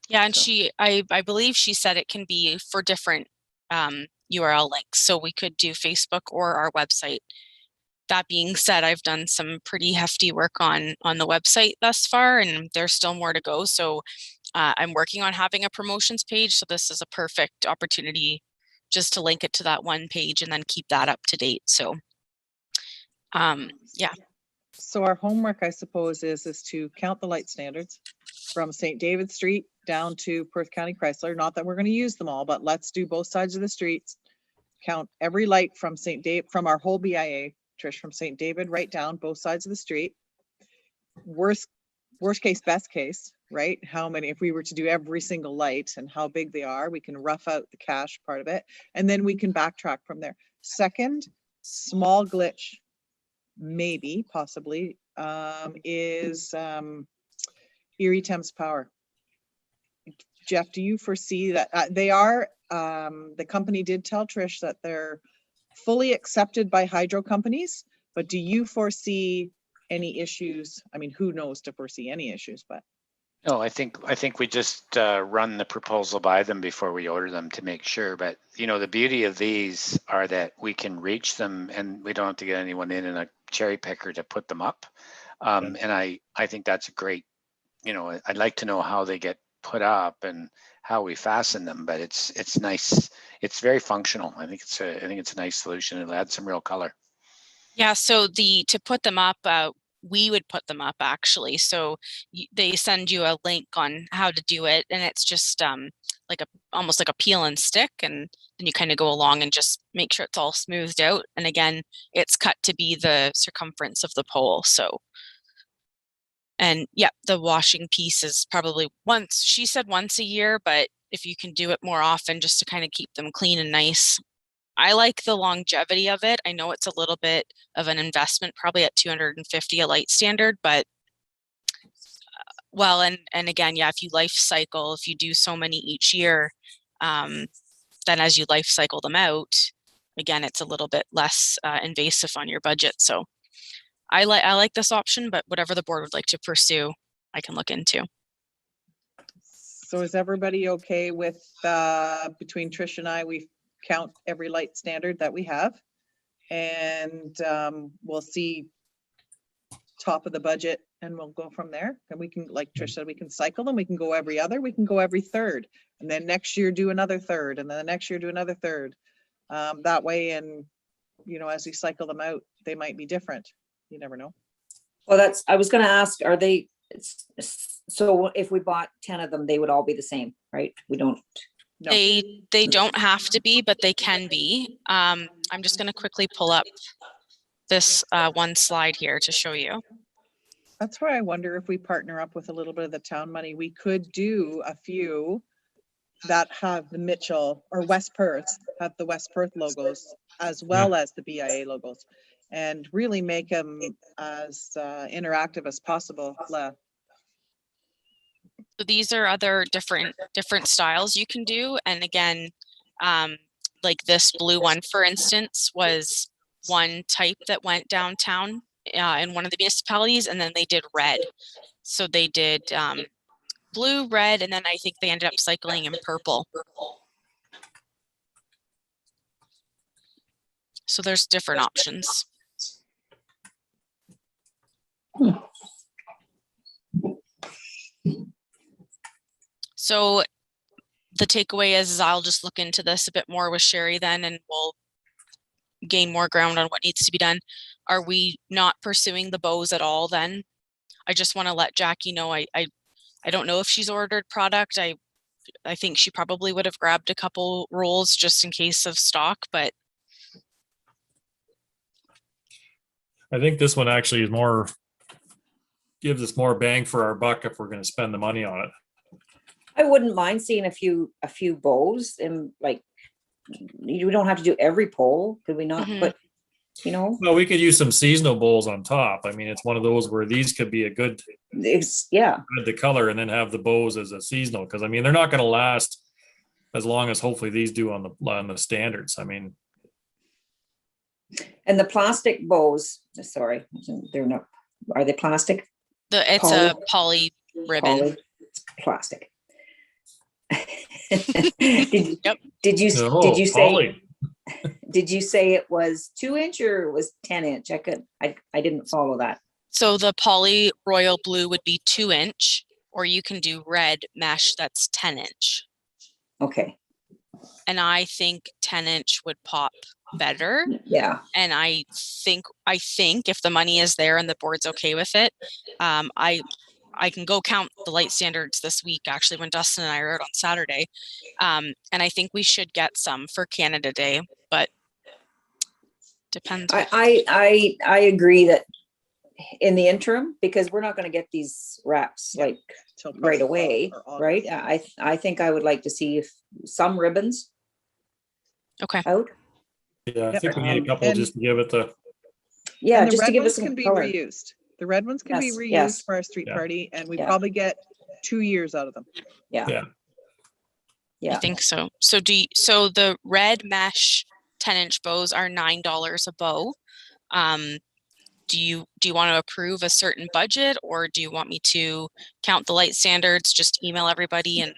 D: Yeah, and
B: So-
D: I believe she said it can be for different URL links. So we could do Facebook or our website. That being said, I've done some pretty hefty work on the website thus far, and there's still more to go. So I'm working on having a promotions page. So this is a perfect opportunity just to link it to that one page and then keep that up to date. So yeah.
A: So our homework, I suppose, is to count the light standards from St. David Street down to Perth County Chrysler. Not that we're going to use them all, but let's do both sides of the streets. Count every light from from our whole BIA, Trish, from St. David right down both sides of the street. Worst case, best case, right? How many, if we were to do every single light and how big they are, we can rough out the cash part of it, and then we can backtrack from there. Second, small glitch, maybe, possibly, is Erie Thames Power. Jeff, do you foresee that they are, the company did tell Trish that they're fully accepted by hydro companies, but do you foresee any issues? I mean, who knows to foresee any issues, but.
B: No, I think we just run the proposal by them before we order them to make sure. But the beauty of these are that we can reach them, and we don't have to get anyone in a cherry picker to put them up. And I think that's a great. I'd like to know how they get put up and how we fasten them. But it's nice. It's very functional. I think it's a nice solution. It'll add some real color.
D: Yeah, so to put them up, we would put them up actually. So they send you a link on how to do it, and it's just almost like a peel and stick, and then you kind of go along and just make sure it's all smoothed out. And again, it's cut to be the circumference of the pole. So, and yeah, the washing piece is probably she said once a year, but if you can do it more often just to kind of keep them clean and nice. I like the longevity of it. I know it's a little bit of an investment, probably at $250 a light standard, but well, and again, yeah, if you life cycle, if you do so many each year, then as you life cycle them out, again, it's a little bit less invasive on your budget. So I like this option, but whatever the board would like to pursue, I can look into.
A: So is everybody okay with, between Trish and I, we count every light standard that we have, and we'll see top of the budget, and we'll go from there. And we can, like Trish said, we can cycle them. We can go every other, we can go every third, and then next year do another third, and then the next year do another third. That way, and as we cycle them out, they might be different. You never know.
F: Well, I was gonna ask, are they, so if we bought 10 of them, they would all be the same, right? We don't.
A: No.
D: They don't have to be, but they can be. I'm just going to quickly pull up this one slide here to show you.
A: That's where I wonder if we partner up with a little bit of the town money, we could do a few that have the Mitchell or West Perth, have the West Perth logos as well as the BIA logos, and really make them as interactive as possible.
D: So these are other different styles you can do. And again, like this blue one, for instance, was one type that went downtown in one of the municipalities, and then they did red. So they did blue, red, and then I think they ended up cycling in purple. So there's different options. So the takeaway is I'll just look into this a bit more with Sherry then, and we'll gain more ground on what needs to be done. Are we not pursuing the bows at all then? I just want to let Jackie know I don't know if she's ordered product. I think she probably would have grabbed a couple rolls just in case of stock, but
C: I think this one actually is more, gives us more bang for our buck if we're gonna spend the money on it.
F: I wouldn't mind seeing a few bows, and like, we don't have to do every pole, could we not?
D: Mhm.
F: But, you know,
C: Well, we could use some seasonal bowls on top. I mean, it's one of those where these could be a good,
F: it's, yeah,
C: the color, and then have the bows as a seasonal, because I mean, they're not gonna last as long as hopefully these do on the standards. I mean,
F: and the plastic bows, sorry, they're not, are they plastic?
D: it's a poly ribbon.
F: Poly, it's plastic. Did
D: Yep.
F: you
C: no,
F: did you say
C: poly.
F: did you say it was 2-inch or it was 10-inch? I didn't follow that.
D: So the poly royal blue would be 2-inch, or you can do red mesh that's 10-inch.
F: Okay.
D: And I think 10-inch would pop better.
F: Yeah.
D: And I think if the money is there and the board's okay with it, I can go count the light standards this week, actually, when Dustin and I are out on Saturday. And I think we should get some for Canada Day, but depends.
F: I agree that in the interim, because we're not going to get these wraps like
A: Till
F: right
A: probably
F: away,
A: or
F: right?
A: August.
F: I think I would like to see if some ribbons
D: Okay.
F: out.
C: Yeah, I
A: Yep.
C: think we need a couple
A: And-
C: just to give it the,
F: Yeah,
A: And the
F: just to
A: red
F: give us
A: ones
F: some
A: can be
F: color.
A: reused. The red ones can be
F: Yes,
A: reused
F: yes.
A: for our street
C: Yeah.
A: party, and we
F: Yeah.
A: probably get 2 years out of them.
F: Yeah.
C: Yeah.
D: I
F: Yeah.
D: think so. So the red mesh 10-inch bows are $9 a bow. Do you want to approve a certain budget, or do you want me to count the light standards, just email everybody, and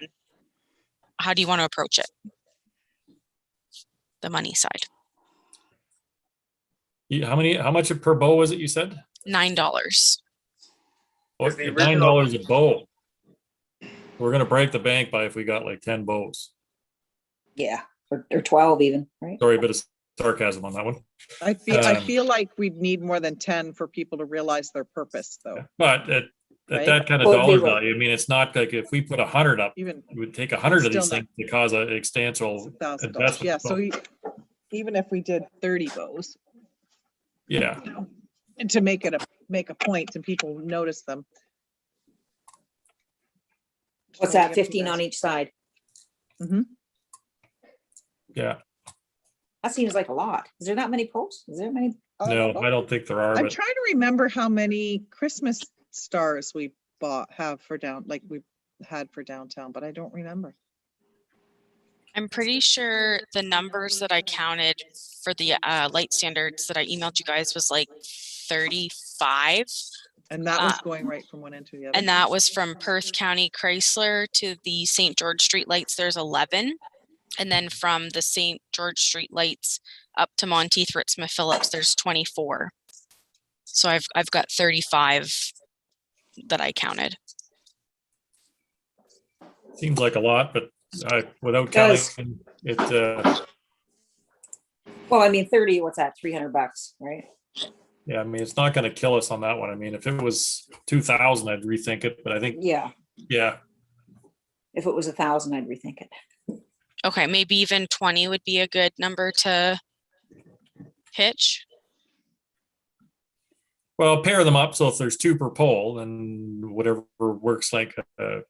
D: how do you want to approach it? The money side.
C: how much per bow was it you said?
D: $9.
C: Oh,
E: Is the original-
C: $9 a bow. We're gonna break the bank by if we got like 10 bows.
F: Yeah. Or 12 even, right?
C: Sorry, a bit of sarcasm on that one.
A: I
C: Um,
A: feel like we'd need more than 10 for people to realize their purpose, though.
C: But at
A: Right?
C: that kind of
F: Well, they
C: dollar
F: will.
C: value, I mean, it's not like if we put 100 up,
A: Even
C: it would take 100 of these
A: Still not-
C: things to cause a substantial
A: $1,000.
C: investment.
A: Yeah, so even if we did 30 bows,
C: Yeah,
A: you know, and to make a point and people notice them.
F: What's that? 15 on each side.
C: yeah.
F: That seems like a lot. Is there that many posts? Is there many?
C: No, I don't think there are,
A: I'm
C: but
A: trying to remember how many Christmas stars we had for downtown, but I don't remember.
D: I'm pretty sure the numbers that I counted for the light standards that I emailed you guys was like 35.
A: And that was going right from one end to the other.
D: And that was from Perth County Chrysler to the St. George Street lights, there's 11. And then from the St. George Street lights up to Monteith, Ritzma Phillips, there's 24. So I've got 35 that I counted.
C: seems like a lot, but without
F: Does.
C: counting it,
F: Well, I mean, 30, what's that? $300, right?
C: yeah, I mean, it's not gonna kill us on that one. I mean, if it was 2,000, I'd rethink it, but I think,
F: Yeah.
C: yeah,
F: If it was 1,000, I'd rethink it.
D: Okay, maybe even 20 would be a good number to pitch.
C: well, pair them up, so if there's 2 per pole, then whatever works like, because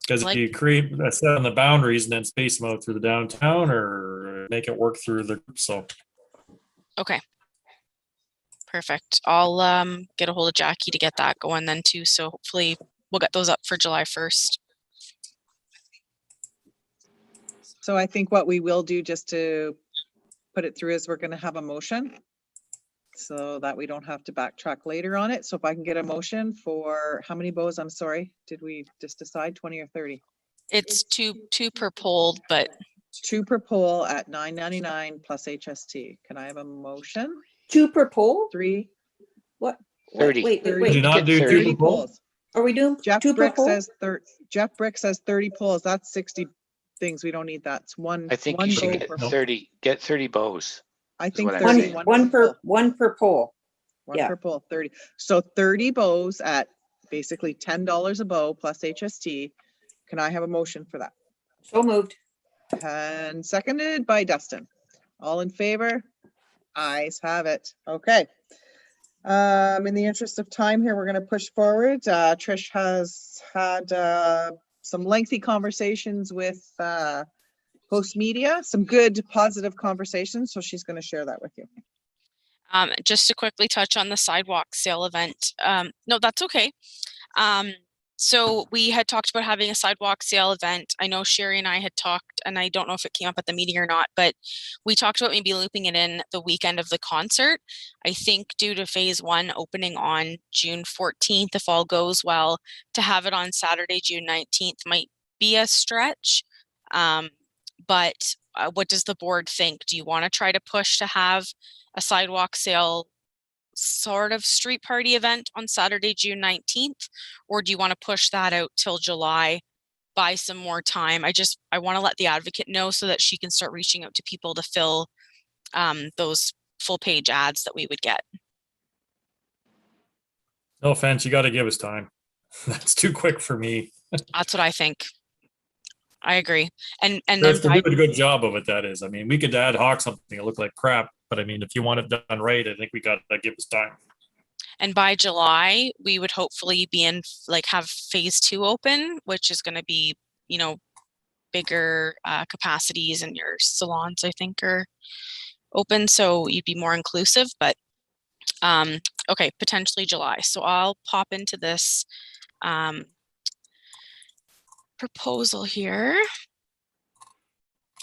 C: if
D: Like-
C: you create a set on the boundaries and then space them out through the downtown, or make it work through the, so.
D: Okay. Perfect. I'll get a hold of Jackie to get that going then too. So hopefully we'll get those up for July 1st.
A: So I think what we will do, just to put it through, is we're gonna have a motion so that we don't have to backtrack later on it. So if I can get a motion for how many bows, I'm sorry, did we just decide 20 or 30?
D: It's two per pole, but
A: 2 per pole at $9.99 plus HST. Can I have a motion?
F: 2 per pole?
A: 3,
F: What?
B: 30.
F: Wait,
C: Do
F: wait.
C: not do
A: 30
C: two poles.
A: poles.
F: Are we doing
A: Jeff
F: 2 per
A: Brick
F: pole?
A: says Jeff Brick says 30 poles. That's 60 things. We don't need that. It's one.
B: I think
A: one
B: you should
A: bow
B: get
A: per-
B: 30, get 30 bows.
A: I
B: is
A: think
B: what I'm
A: 30.
B: saying.
F: One per
A: pole.
F: pole.
A: One
F: yeah.
A: per pole, 30. So 30 bows at basically $10 a bow plus HST. Can I have a motion for that?
F: So moved.
A: And seconded by Dustin. All in favor? Ayes have it. Okay. In the interest of time here, we're going to push forward. Trish has had some lengthy conversations with host media, some good positive conversations. So she's going to share that with you.
D: just to quickly touch on the sidewalk sale event. No, that's okay. So we had talked about having a sidewalk sale event. I know Sherry and I had talked, and I don't know if it came up at the meeting or not, but we talked about maybe looping it in the weekend of the concert. I think due to phase 1 opening on June 14th, if all goes well, to have it on Saturday, June 19th might be a stretch. But what does the board think? Do you want to try to push to have a sidewalk sale sort of street party event on Saturday, June 19th, or do you want to push that out till July, buy some more time? I want to let the advocate know so that she can start reaching out to people to fill those full page ads that we would get.
C: No offense, you got to give us time. That's too quick for me.
D: That's what I think. I agree. And
C: Chris,
D: then
C: we're doing a good job of it, that is. I mean, we could ad hoc something that look like crap, but I mean, if you want it done right, I think we got to give us time.
D: And by July, we would hopefully be in, like, have phase 2 open, which is going to be, you know, bigger capacities, and your salons, I think, are open. So you'd be more inclusive, but okay, potentially July. So I'll pop into this proposal here.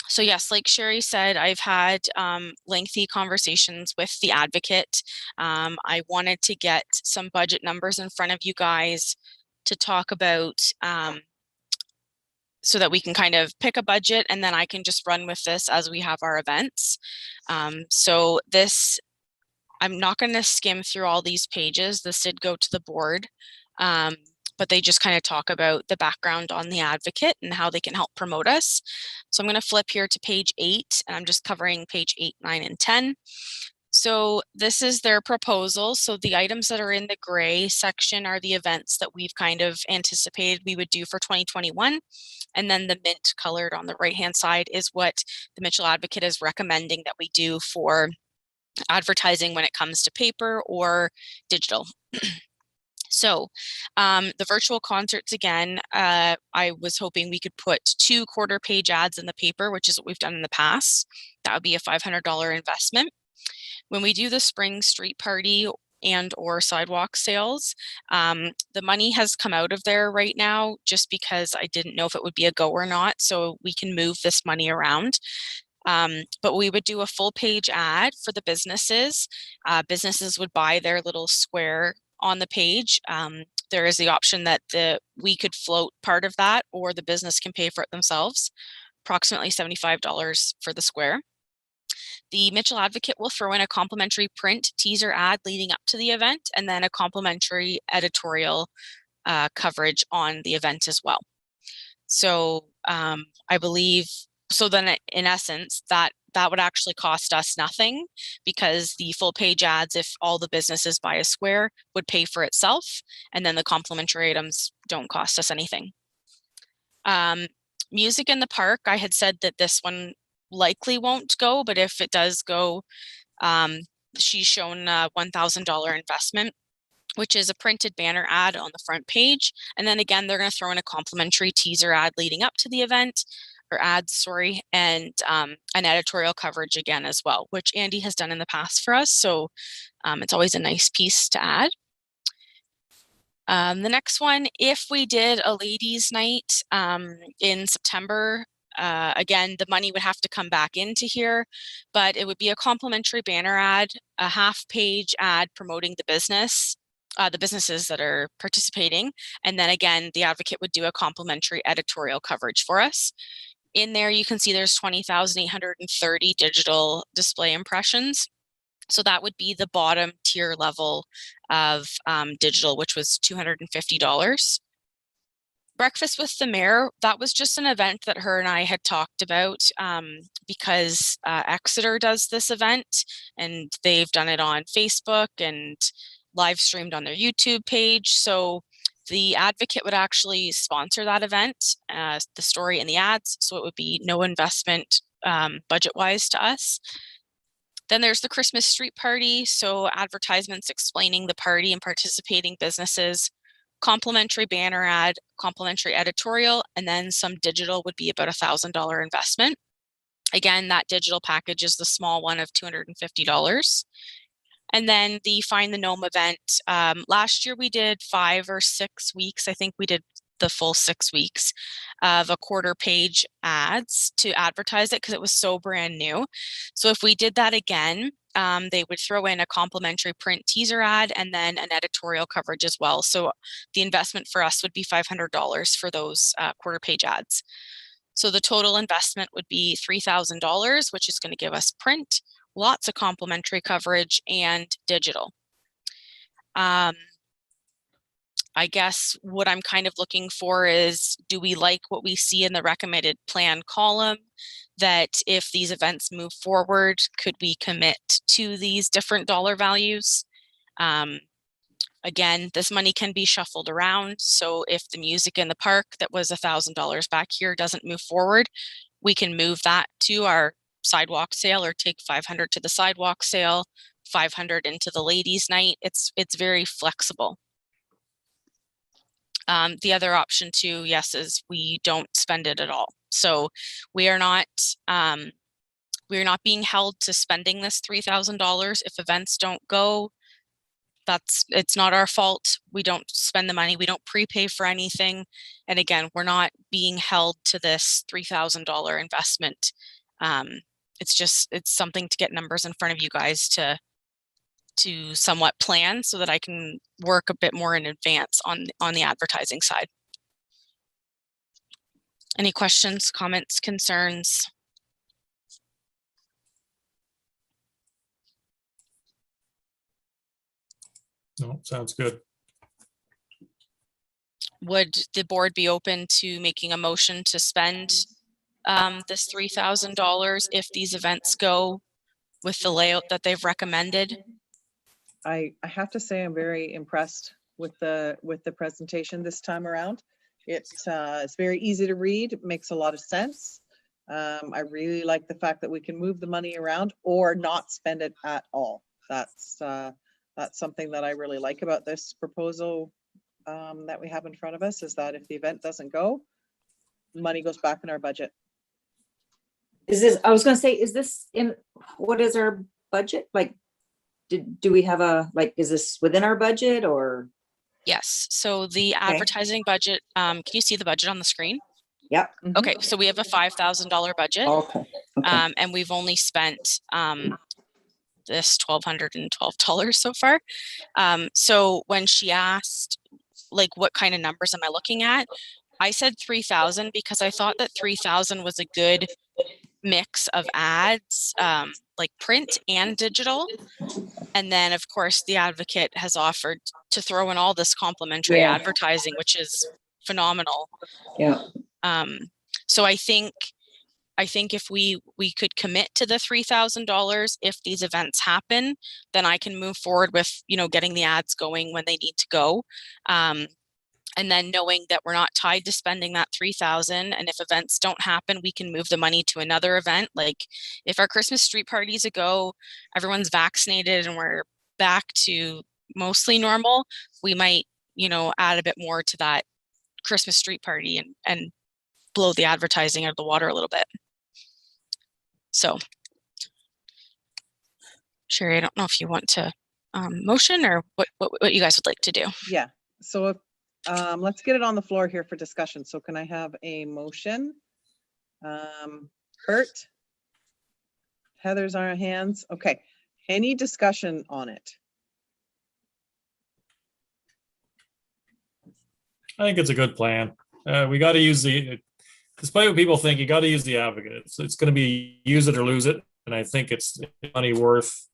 D: So yes, like Sherry said, I've had lengthy conversations with the advocate. I wanted to get some budget numbers in front of you guys to talk about, so that we can kind of pick a budget, and then I can just run with this as we have our events. So this, I'm not going to skim through all these pages. This did go to the board, but they just kind of talk about the background on the advocate and how they can help promote us. So I'm going to flip here to page 8, and I'm just covering page 8, 9, and 10. So this is their proposal. So the items that are in the gray section are the events that we've kind of anticipated we would do for 2021. And then the mint colored on the right-hand side is what the Mitchell Advocate is recommending that we do for advertising when it comes to paper or digital. So the virtual concerts, again, I was hoping we could put 2 quarter-page ads in the paper, which is what we've done in the past. That would be a $500 investment. When we do the spring street party and or sidewalk sales, the money has come out of there right now just because I didn't know if it would be a go or not. So we can move this money around. But we would do a full page ad for the businesses. Businesses would buy their little square on the page. There is the option that we could float part of that, or the business can pay for it themselves, approximately $75 for the square. The Mitchell Advocate will throw in a complimentary print teaser ad leading up to the event, and then a complimentary editorial coverage on the event as well. So I believe, so then in essence, that would actually cost us nothing, because the full page ads, if all the businesses buy a square, would pay for itself, and then the complimentary items don't cost us anything. Music in the park, I had said that this one likely won't go, but if it does go, she's shown a $1,000 investment, which is a printed banner ad on the front page. And then again, they're going to throw in a complimentary teaser ad leading up to the event, or ads, sorry, and an editorial coverage again as well, which Andy has done in the past for us. So it's always a nice piece to add. The next one, if we did a ladies' night in September, again, the money would have to come back into here, but it would be a complimentary banner ad, a half-page ad promoting the business, the businesses that are participating. And then again, the advocate would do a complimentary editorial coverage for us. In there, you can see there's 20,830 digital display impressions. So that would be the bottom tier level of digital, which was $250. Breakfast with the Mayor, that was just an event that her and I had talked about because Exeter does this event, and they've done it on Facebook and live streamed on their YouTube page. So the advocate would actually sponsor that event, the story and the ads. So it would be no investment budget-wise to us. Then there's the Christmas street party. So advertisements explaining the party and participating businesses, complimentary banner ad, complimentary editorial, and then some digital would be about $1,000 investment. Again, that digital package is the small one of $250. And then the Find the Gnome event. Last year we did 5 or 6 weeks. I think we did the full 6 weeks of a quarter page ads to advertise it because it was so brand new. So if we did that again, they would throw in a complimentary print teaser ad and then an editorial coverage as well. So the investment for us would be $500 for those quarter page ads. So the total investment would be $3,000, which is going to give us print, lots of complimentary coverage, and digital. I guess what I'm kind of looking for is, do we like what we see in the recommended plan column? That if these events move forward, could we commit to these different dollar values? Again, this money can be shuffled around. So if the music in the park that was $1,000 back here doesn't move forward, we can move that to our sidewalk sale or take 500 to the sidewalk sale, 500 into the ladies' night. It's very flexible. The other option too, yes, is we don't spend it at all. So we are not being held to spending this $3,000. If events don't go, it's not our fault. We don't spend the money. We don't prepay for anything. And again, we're not being held to this $3,000 investment. It's something to get numbers in front of you guys to somewhat plan so that I can work a bit more in advance on the advertising side. Any questions, comments, concerns?
C: No, sounds good.
D: Would the board be open to making a motion to spend this $3,000 if these events go with the layout that they've recommended?
A: I have to say I'm very impressed with the presentation this time around. It's very easy to read. It makes a lot of sense. I really like the fact that we can move the money around or not spend it at all. That's something that I really like about this proposal that we have in front of us, is that if the event doesn't go, money goes back in our budget.
F: I was gonna say, what is our budget? Like, do we have is this within our budget or?
D: Yes, so the advertising budget, can you see the budget on the screen?
F: Yep.
A: Mhm.
D: Okay, so we have a $5,000 budget.
F: Okay.
D: And we've only spent this $1,212 so far. So when she asked, like, what kind of numbers am I looking at? I said 3,000 because I thought that 3,000 was a good mix of ads, like print and digital. And then of course the advocate has offered to throw in all this complimentary advertising, which is phenomenal.
F: Yeah.
D: So I think if we could commit to the $3,000, if these events happen, then I can move forward with, getting the ads going when they need to go. And then knowing that we're not tied to spending that $3,000, and if events don't happen, we can move the money to another event. Like if our Christmas street party's a go, everyone's vaccinated and we're back to mostly normal, we might, add a bit more to that Christmas street party and blow the advertising out of the water a little bit. So, Sherry, I don't know if you want to motion or what you guys would like to do.
A: Yeah, so let's get it on the floor here for discussion. So can I have a motion Kurt? Heather's on her hands. Okay. Any discussion on it?
C: I think it's a good plan. We got to use despite what people think, you got to use the advocate. It's going to be use it or lose it. And I think it's money worth.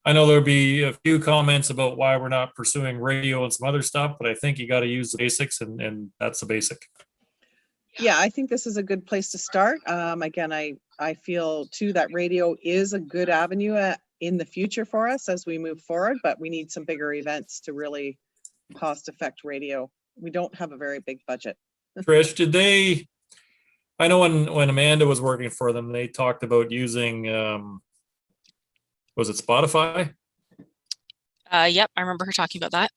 C: I know there'll be a few comments about why we're not pursuing radio and some other stuff, but I think you got to use the basics, and that's the basic.
A: Yeah, I think this is a good place to start. Again, I feel too that radio is a good avenue in the future for us as we move forward, but we need some bigger events to really cost affect radio. We don't have a very big budget.
C: Trish, I know when Amanda was working for them, they talked about using, was it Spotify?
D: Yep, I remember her talking about that.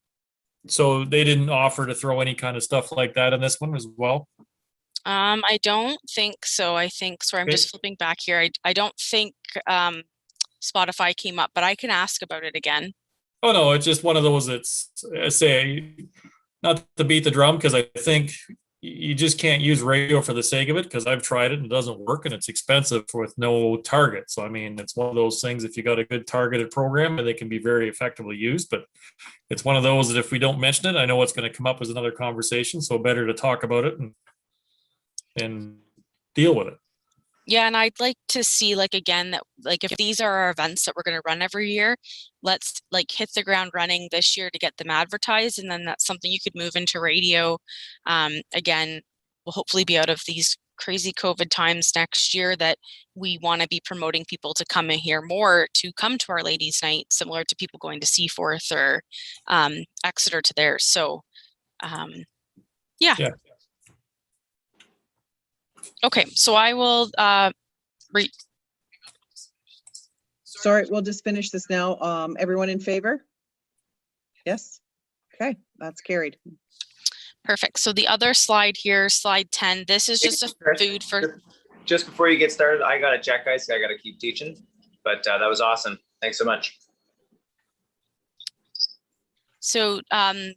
C: So they didn't offer to throw any kind of stuff like that in this one as well?
D: I don't think so. I think, sorry, I'm just flipping back here. I don't think Spotify came up, but I can ask about it again.
C: Oh, no, it's just one of those that's, say, not to beat the drum, because I think you just can't use radio for the sake of it, because I've tried it and it doesn't work, and it's expensive with no target. So, I mean, it's one of those things, if you got a good targeted program, they can be very effectively used, but it's one of those that if we don't mention it, I know it's going to come up as another conversation. So better to talk about it and deal with it.
D: Yeah, and I'd like to see, like, again, that, like, if these are our events that we're going to run every year, let's like hit the ground running this year to get them advertised, and then that's something you could move into radio. Again, we'll hopefully be out of these crazy COVID times next year, that we want to be promoting people to come in here more, to come to our ladies' night, similar to people going to Seaforth or Exeter to theirs. So yeah. Okay, so I will
A: Sorry, we'll just finish this now. Everyone in favor? Yes. Okay, that's carried.
D: Perfect. So the other slide here, slide 10, this is just a food for.
E: Just before you get started, I got to check, guys. I got to keep teaching, but that was awesome. Thanks so much.
D: So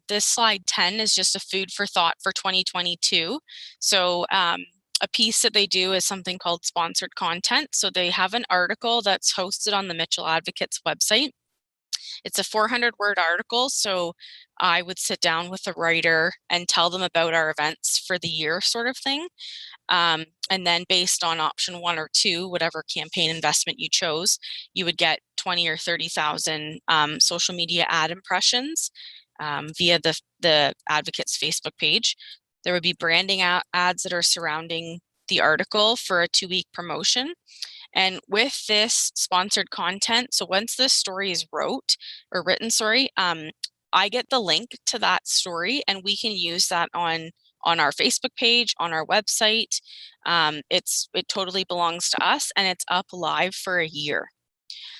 D: this slide 10 is just a food for thought for 2022. So a piece that they do is something called sponsored content. So they have an article that's hosted on the Mitchell Advocates website. It's a 400-word article. So I would sit down with a writer and tell them about our events for the year, sort of thing. And then based on option 1 or 2, whatever campaign investment you chose, you would get 20 or 30,000 social media ad impressions via the Advocates Facebook page. There would be branding ads that are surrounding the article for a 2-week promotion. And with this sponsored content, so once this story is written, I get the link to that story, and we can use that on our Facebook page, on our website. It totally belongs to us, and it's up live for a year.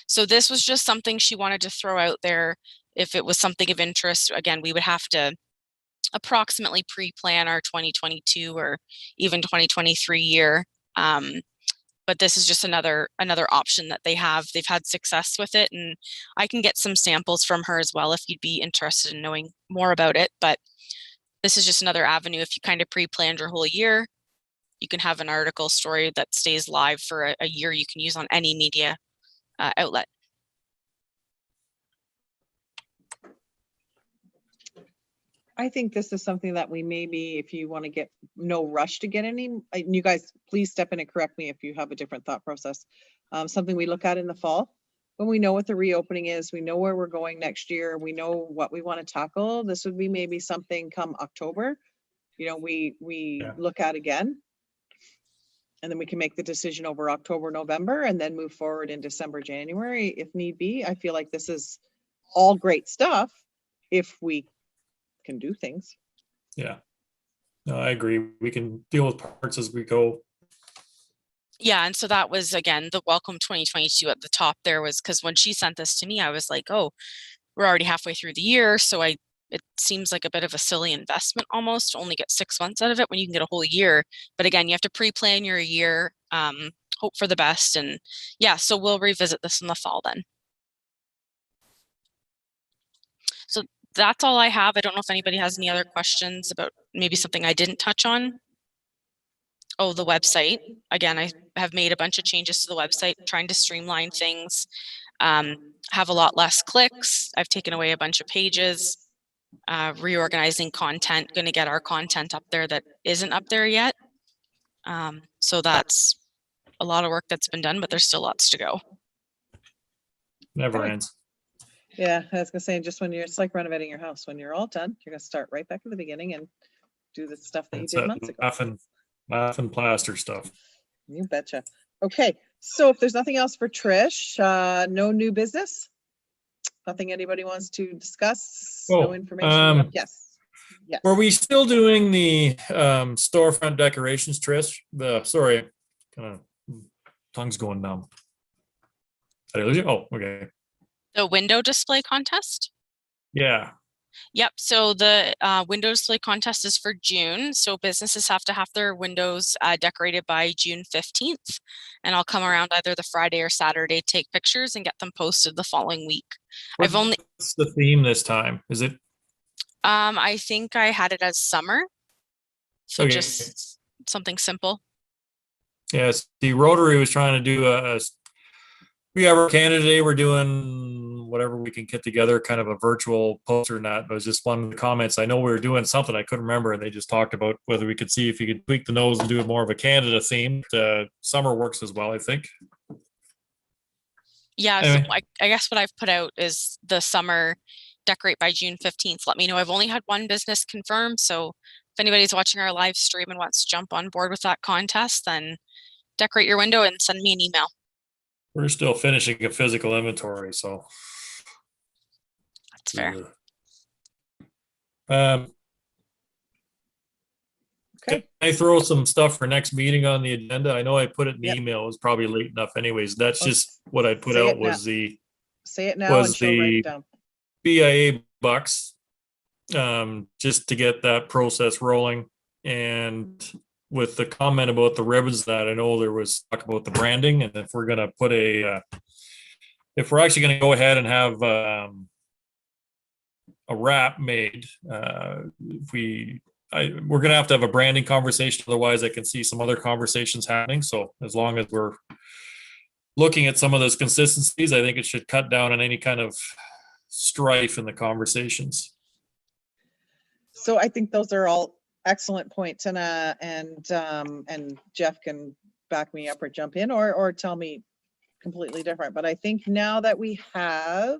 D: So this was just something she wanted to throw out there. If it was something of interest, again, we would have to approximately pre-plan our 2022 or even 2023 year. But this is just another option that they have. They've had success with it, and I can get some samples from her as well if you'd be interested in knowing more about it. But this is just another avenue. If you kind of pre-planned your whole year, you can have an article story that stays live for a year you can use on any media outlet.
A: I think this is something that we maybe, if you want to get, no rush to get any, you guys, please step in and correct me if you have a different thought process. Something we look at in the fall, when we know what the reopening is, we know where we're going next year, we know what we want to tackle. This would be maybe something come October, we look at again. And then we can make the decision over October, November, and then move forward in December, January, if need be. I feel like this is all great stuff if we can do things.
C: Yeah, no, I agree. We can deal with parts as we go.
D: Yeah, and so that was, again, the welcome 2022 at the top there, was because when she sent this to me, I was like, oh, we're already halfway through the year. So it seems like a bit of a silly investment almost to only get 6 months out of it when you can get a whole year. But again, you have to pre-plan your year, hope for the best. And yeah, so we'll revisit this in the fall then. So that's all I have. I don't know if anybody has any other questions about maybe something I didn't touch on. Oh, the website. Again, I have made a bunch of changes to the website, trying to streamline things, have a lot less clicks. I've taken away a bunch of pages, reorganizing content, going to get our content up there that isn't up there yet. So that's a lot of work that's been done, but there's still lots to go.
C: Never ends.
A: Yeah, I was gonna say, just when it's like renovating your house, when you're all done, you're gonna start right back at the beginning and do the stuff that you
C: It's
A: did
C: that
A: months ago.
C: laugh and plaster stuff.
A: You betcha. Okay, so if there's nothing else for Trish, no new business? Nothing anybody wants to discuss? No
C: Oh,
A: information? Yes. Yes.
C: Were we still doing the storefront decorations, Trish? Sorry, kind of tongue's going numb. Did I lose you? Oh, okay.
D: The window display contest?
C: Yeah.
D: Yep. So the window display contest is for June. So businesses have to have their windows decorated by June 15th. And I'll come around either the Friday or Saturday, take pictures and get them posted the following week.
C: What's the theme this time? Is it?
D: I think I had it as summer. So
C: Okay.
D: just something simple.
C: Yes, the Rotary was trying to do we have our Canada Day, we're doing whatever we can get together, kind of a virtual poster and that. It was just one of the comments. I know we were doing something, I couldn't remember, and they just talked about whether we could see if you could tweak the nose and do it more of a Canada theme. Summer works as well, I think.
D: Yeah,
C: Anyway.
D: so I guess what I've put out is the summer decorate by June 15th. Let me know. I've only had one business confirmed, so if anybody's watching our live stream and wants to jump on board with that contest, then decorate your window and send me an email.
C: We're still finishing a physical inventory, so.
D: That's fair.
A: Okay.
C: Can I throw some stuff for next meeting on the agenda? I know I put it in the
A: Yep.
C: email. It was probably late enough anyways. That's
A: Well,
C: just what I put
A: say
C: out
A: it
C: was
A: now.
C: the
A: Say it now and
C: was
A: she'll write
C: the
A: it down.
C: BIA bucks, just to get that process rolling. And with the comment about the ribbons, that I know there was talk about the branding, and if we're gonna put if we're actually gonna go ahead and have a wrap made, we're gonna have to have a branding conversation. Otherwise, I can see some other conversations happening. So as long as we're looking at some of those consistencies, I think it should cut down on any kind of strife in the conversations.
A: So I think those are all excellent points, and Jeff can back me up or jump in or tell me completely different. But I think now that we have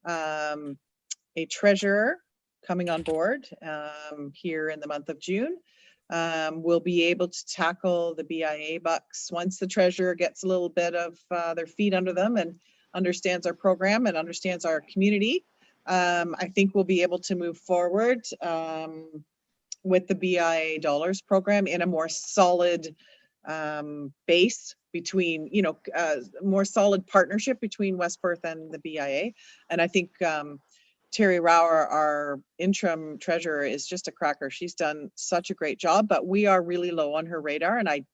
A: a treasurer coming on board here in the month of June, we'll be able to tackle the BIA bucks once the treasurer gets a little bit of their feet under them and understands our program and understands our community. I think we'll be able to move forward with the BIA dollars program in a more solid base between, more solid partnership between West Perth and the BIA. And I think Terry Rauer, our interim treasurer, is just a cracker. She's done such a great job, but we are really low on her radar, and I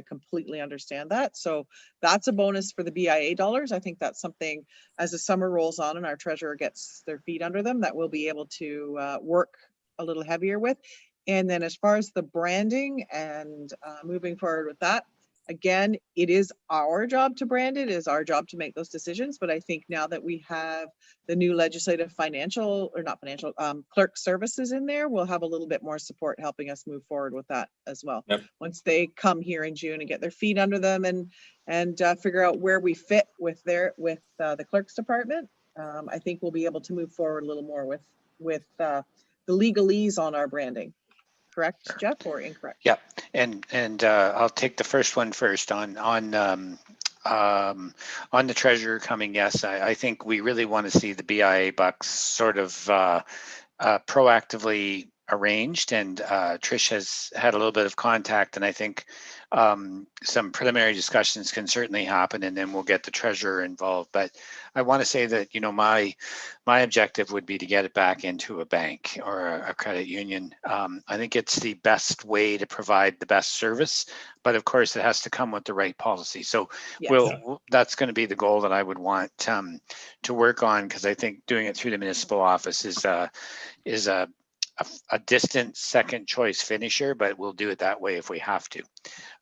A: completely understand that. So that's a bonus for the BIA dollars. I think that's something, as the summer rolls on and our treasurer gets their feet under them, that we'll be able to work a little heavier with. And then as far as the branding and moving forward with that, again, it is our job to brand it. It is our job to make those decisions. But I think now that we have the new legislative clerk services in there, we'll have a little bit more support helping us move forward with that as well.
C: Yep.
A: Once they come here in June and get their feet under them and figure out where we fit with the clerk's department, I think we'll be able to move forward a little more with the legalese on our branding. Correct, Jeff, or incorrect?
B: Yeah, and I'll take the first one first on the treasurer coming. Yes, I think we really want to see the BIA bucks sort of proactively arranged, and Trish has had a little bit of contact, and I think some preliminary discussions can certainly happen, and then we'll get the treasurer involved. But I want to say that, my objective would be to get it back into a bank or a credit union. I think it's the best way to provide the best service, but of course it has to come with the right policy. So
A: Yes.
B: that's going to be the goal that I would want to work on, because I think doing it through the municipal office is a a distant second choice finisher, but we'll do it that way if we have to.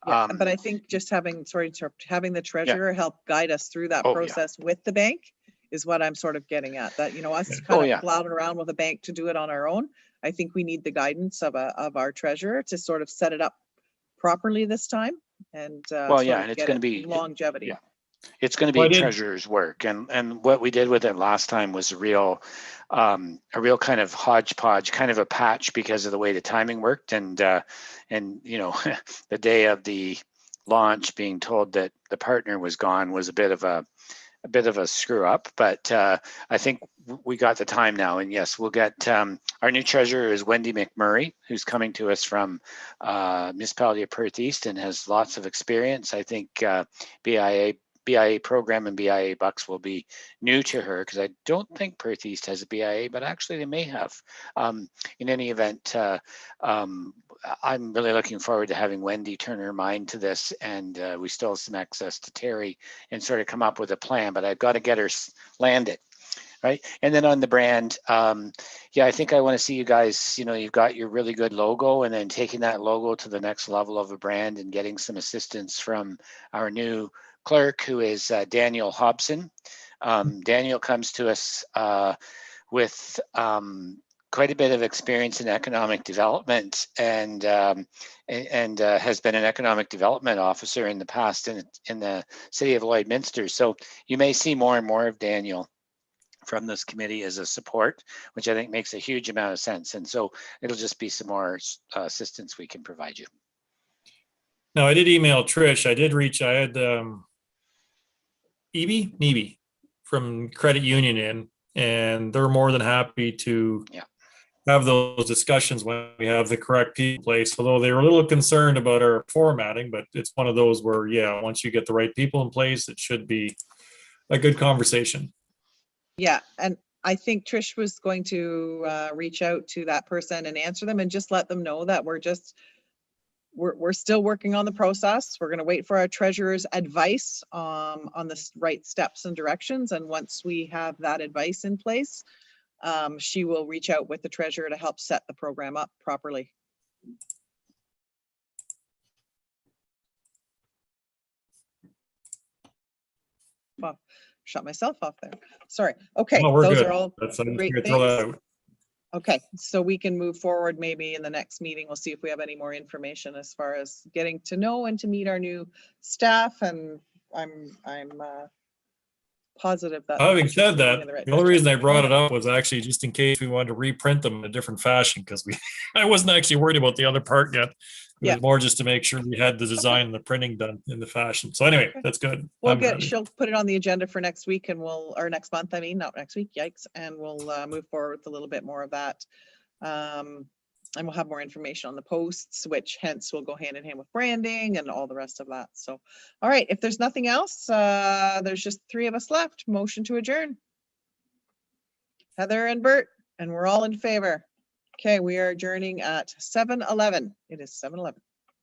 A: Yeah, but I think just having the treasurer help guide us through that
B: Oh, yeah.
A: process with the bank is what I'm sort of getting at. That, us
C: Yeah.
A: kind
B: Oh,
A: of
B: yeah.
A: clouding around with a bank to do it on our own. I think we need the guidance of our treasurer to sort of set it up properly this time and
B: Well,
A: sort
B: yeah,
A: of
B: and it's
A: get
B: going to
A: it
B: be
A: longevity.
B: yeah. It's going to
C: Well,
B: be
C: I did-
B: treasurer's work, and what we did with it last time was a real kind of hodgepodge, kind of a patch because of the way the timing worked, and the day of the launch, being told that the partner was gone was a bit of a screw up, but I think we got the time now, and yes, we'll get our new treasurer is Wendy McMurray, who's coming to us from Municipality of Perth East and has lots of experience. I think BIA program and BIA bucks will be new to her because I don't think Perth East has a BIA, but actually they may have. In any event, I'm really looking forward to having Wendy turn her mind to this, and we still have some access to Terry and sort of come up with a plan, but I've got to get her landed. Right. And then on the brand, I think I want to see you guys, you've got your really good logo, and then taking that logo to the next level of a brand and getting some assistance from our new clerk, who is Daniel Hobson. Daniel comes to us with quite a bit of experience in economic development and has been an economic development officer in the past in the city of Lloydminster. So you may see more and more of Daniel from this committee as a support, which I think makes a huge amount of sense. And so it'll just be some more assistance we can provide you.
C: Now, I did email Trish. I had Nebe from Credit Union in, and they're more than happy to have those discussions when we have the correct people in place. Although they were a little concerned about our formatting, but it's one of those where, once you get the right people in place, it should be a good conversation.
A: Yeah, and I think Trish was going to reach out to that person and answer them and just let them know that we're still working on the process. We're going to wait for our treasurer's advice on the right steps and directions. And once we have that advice in place, she will reach out with the treasurer to help set the program up properly. Well, shut myself off there. Sorry. Okay,
C: No, we're
A: those
C: good.
A: are all
C: I'm just gonna
A: great
C: throw that
A: things.
C: out.
A: Okay, so we can move forward maybe in the next meeting. We'll see if we have any more information as far as getting to know and to meet our new staff. And I'm positive that.
C: Having
A: Trish is
C: said
A: moving
C: that,
A: in the right
C: the only
A: direction.
C: reason I brought it up was actually just in case we wanted to reprint them in a different fashion, because I wasn't actually worried about the other part yet. It
A: Yeah.
C: was more just to make sure we had the design and the printing done in the fashion. So anyway,
A: Okay.
C: that's good.
A: She'll put it on the agenda for next week or next month, not next week, yikes. And we'll move forward with a little bit more of that. And we'll have more information on the posts, which hence will go hand in hand with branding and all the rest of that. So, all right, if there's nothing else, there's just 3 of us left. Motion to adjourn. Heather and Bert, and we're all in favor. Okay, we are adjourning at 7:11. It is 7:11.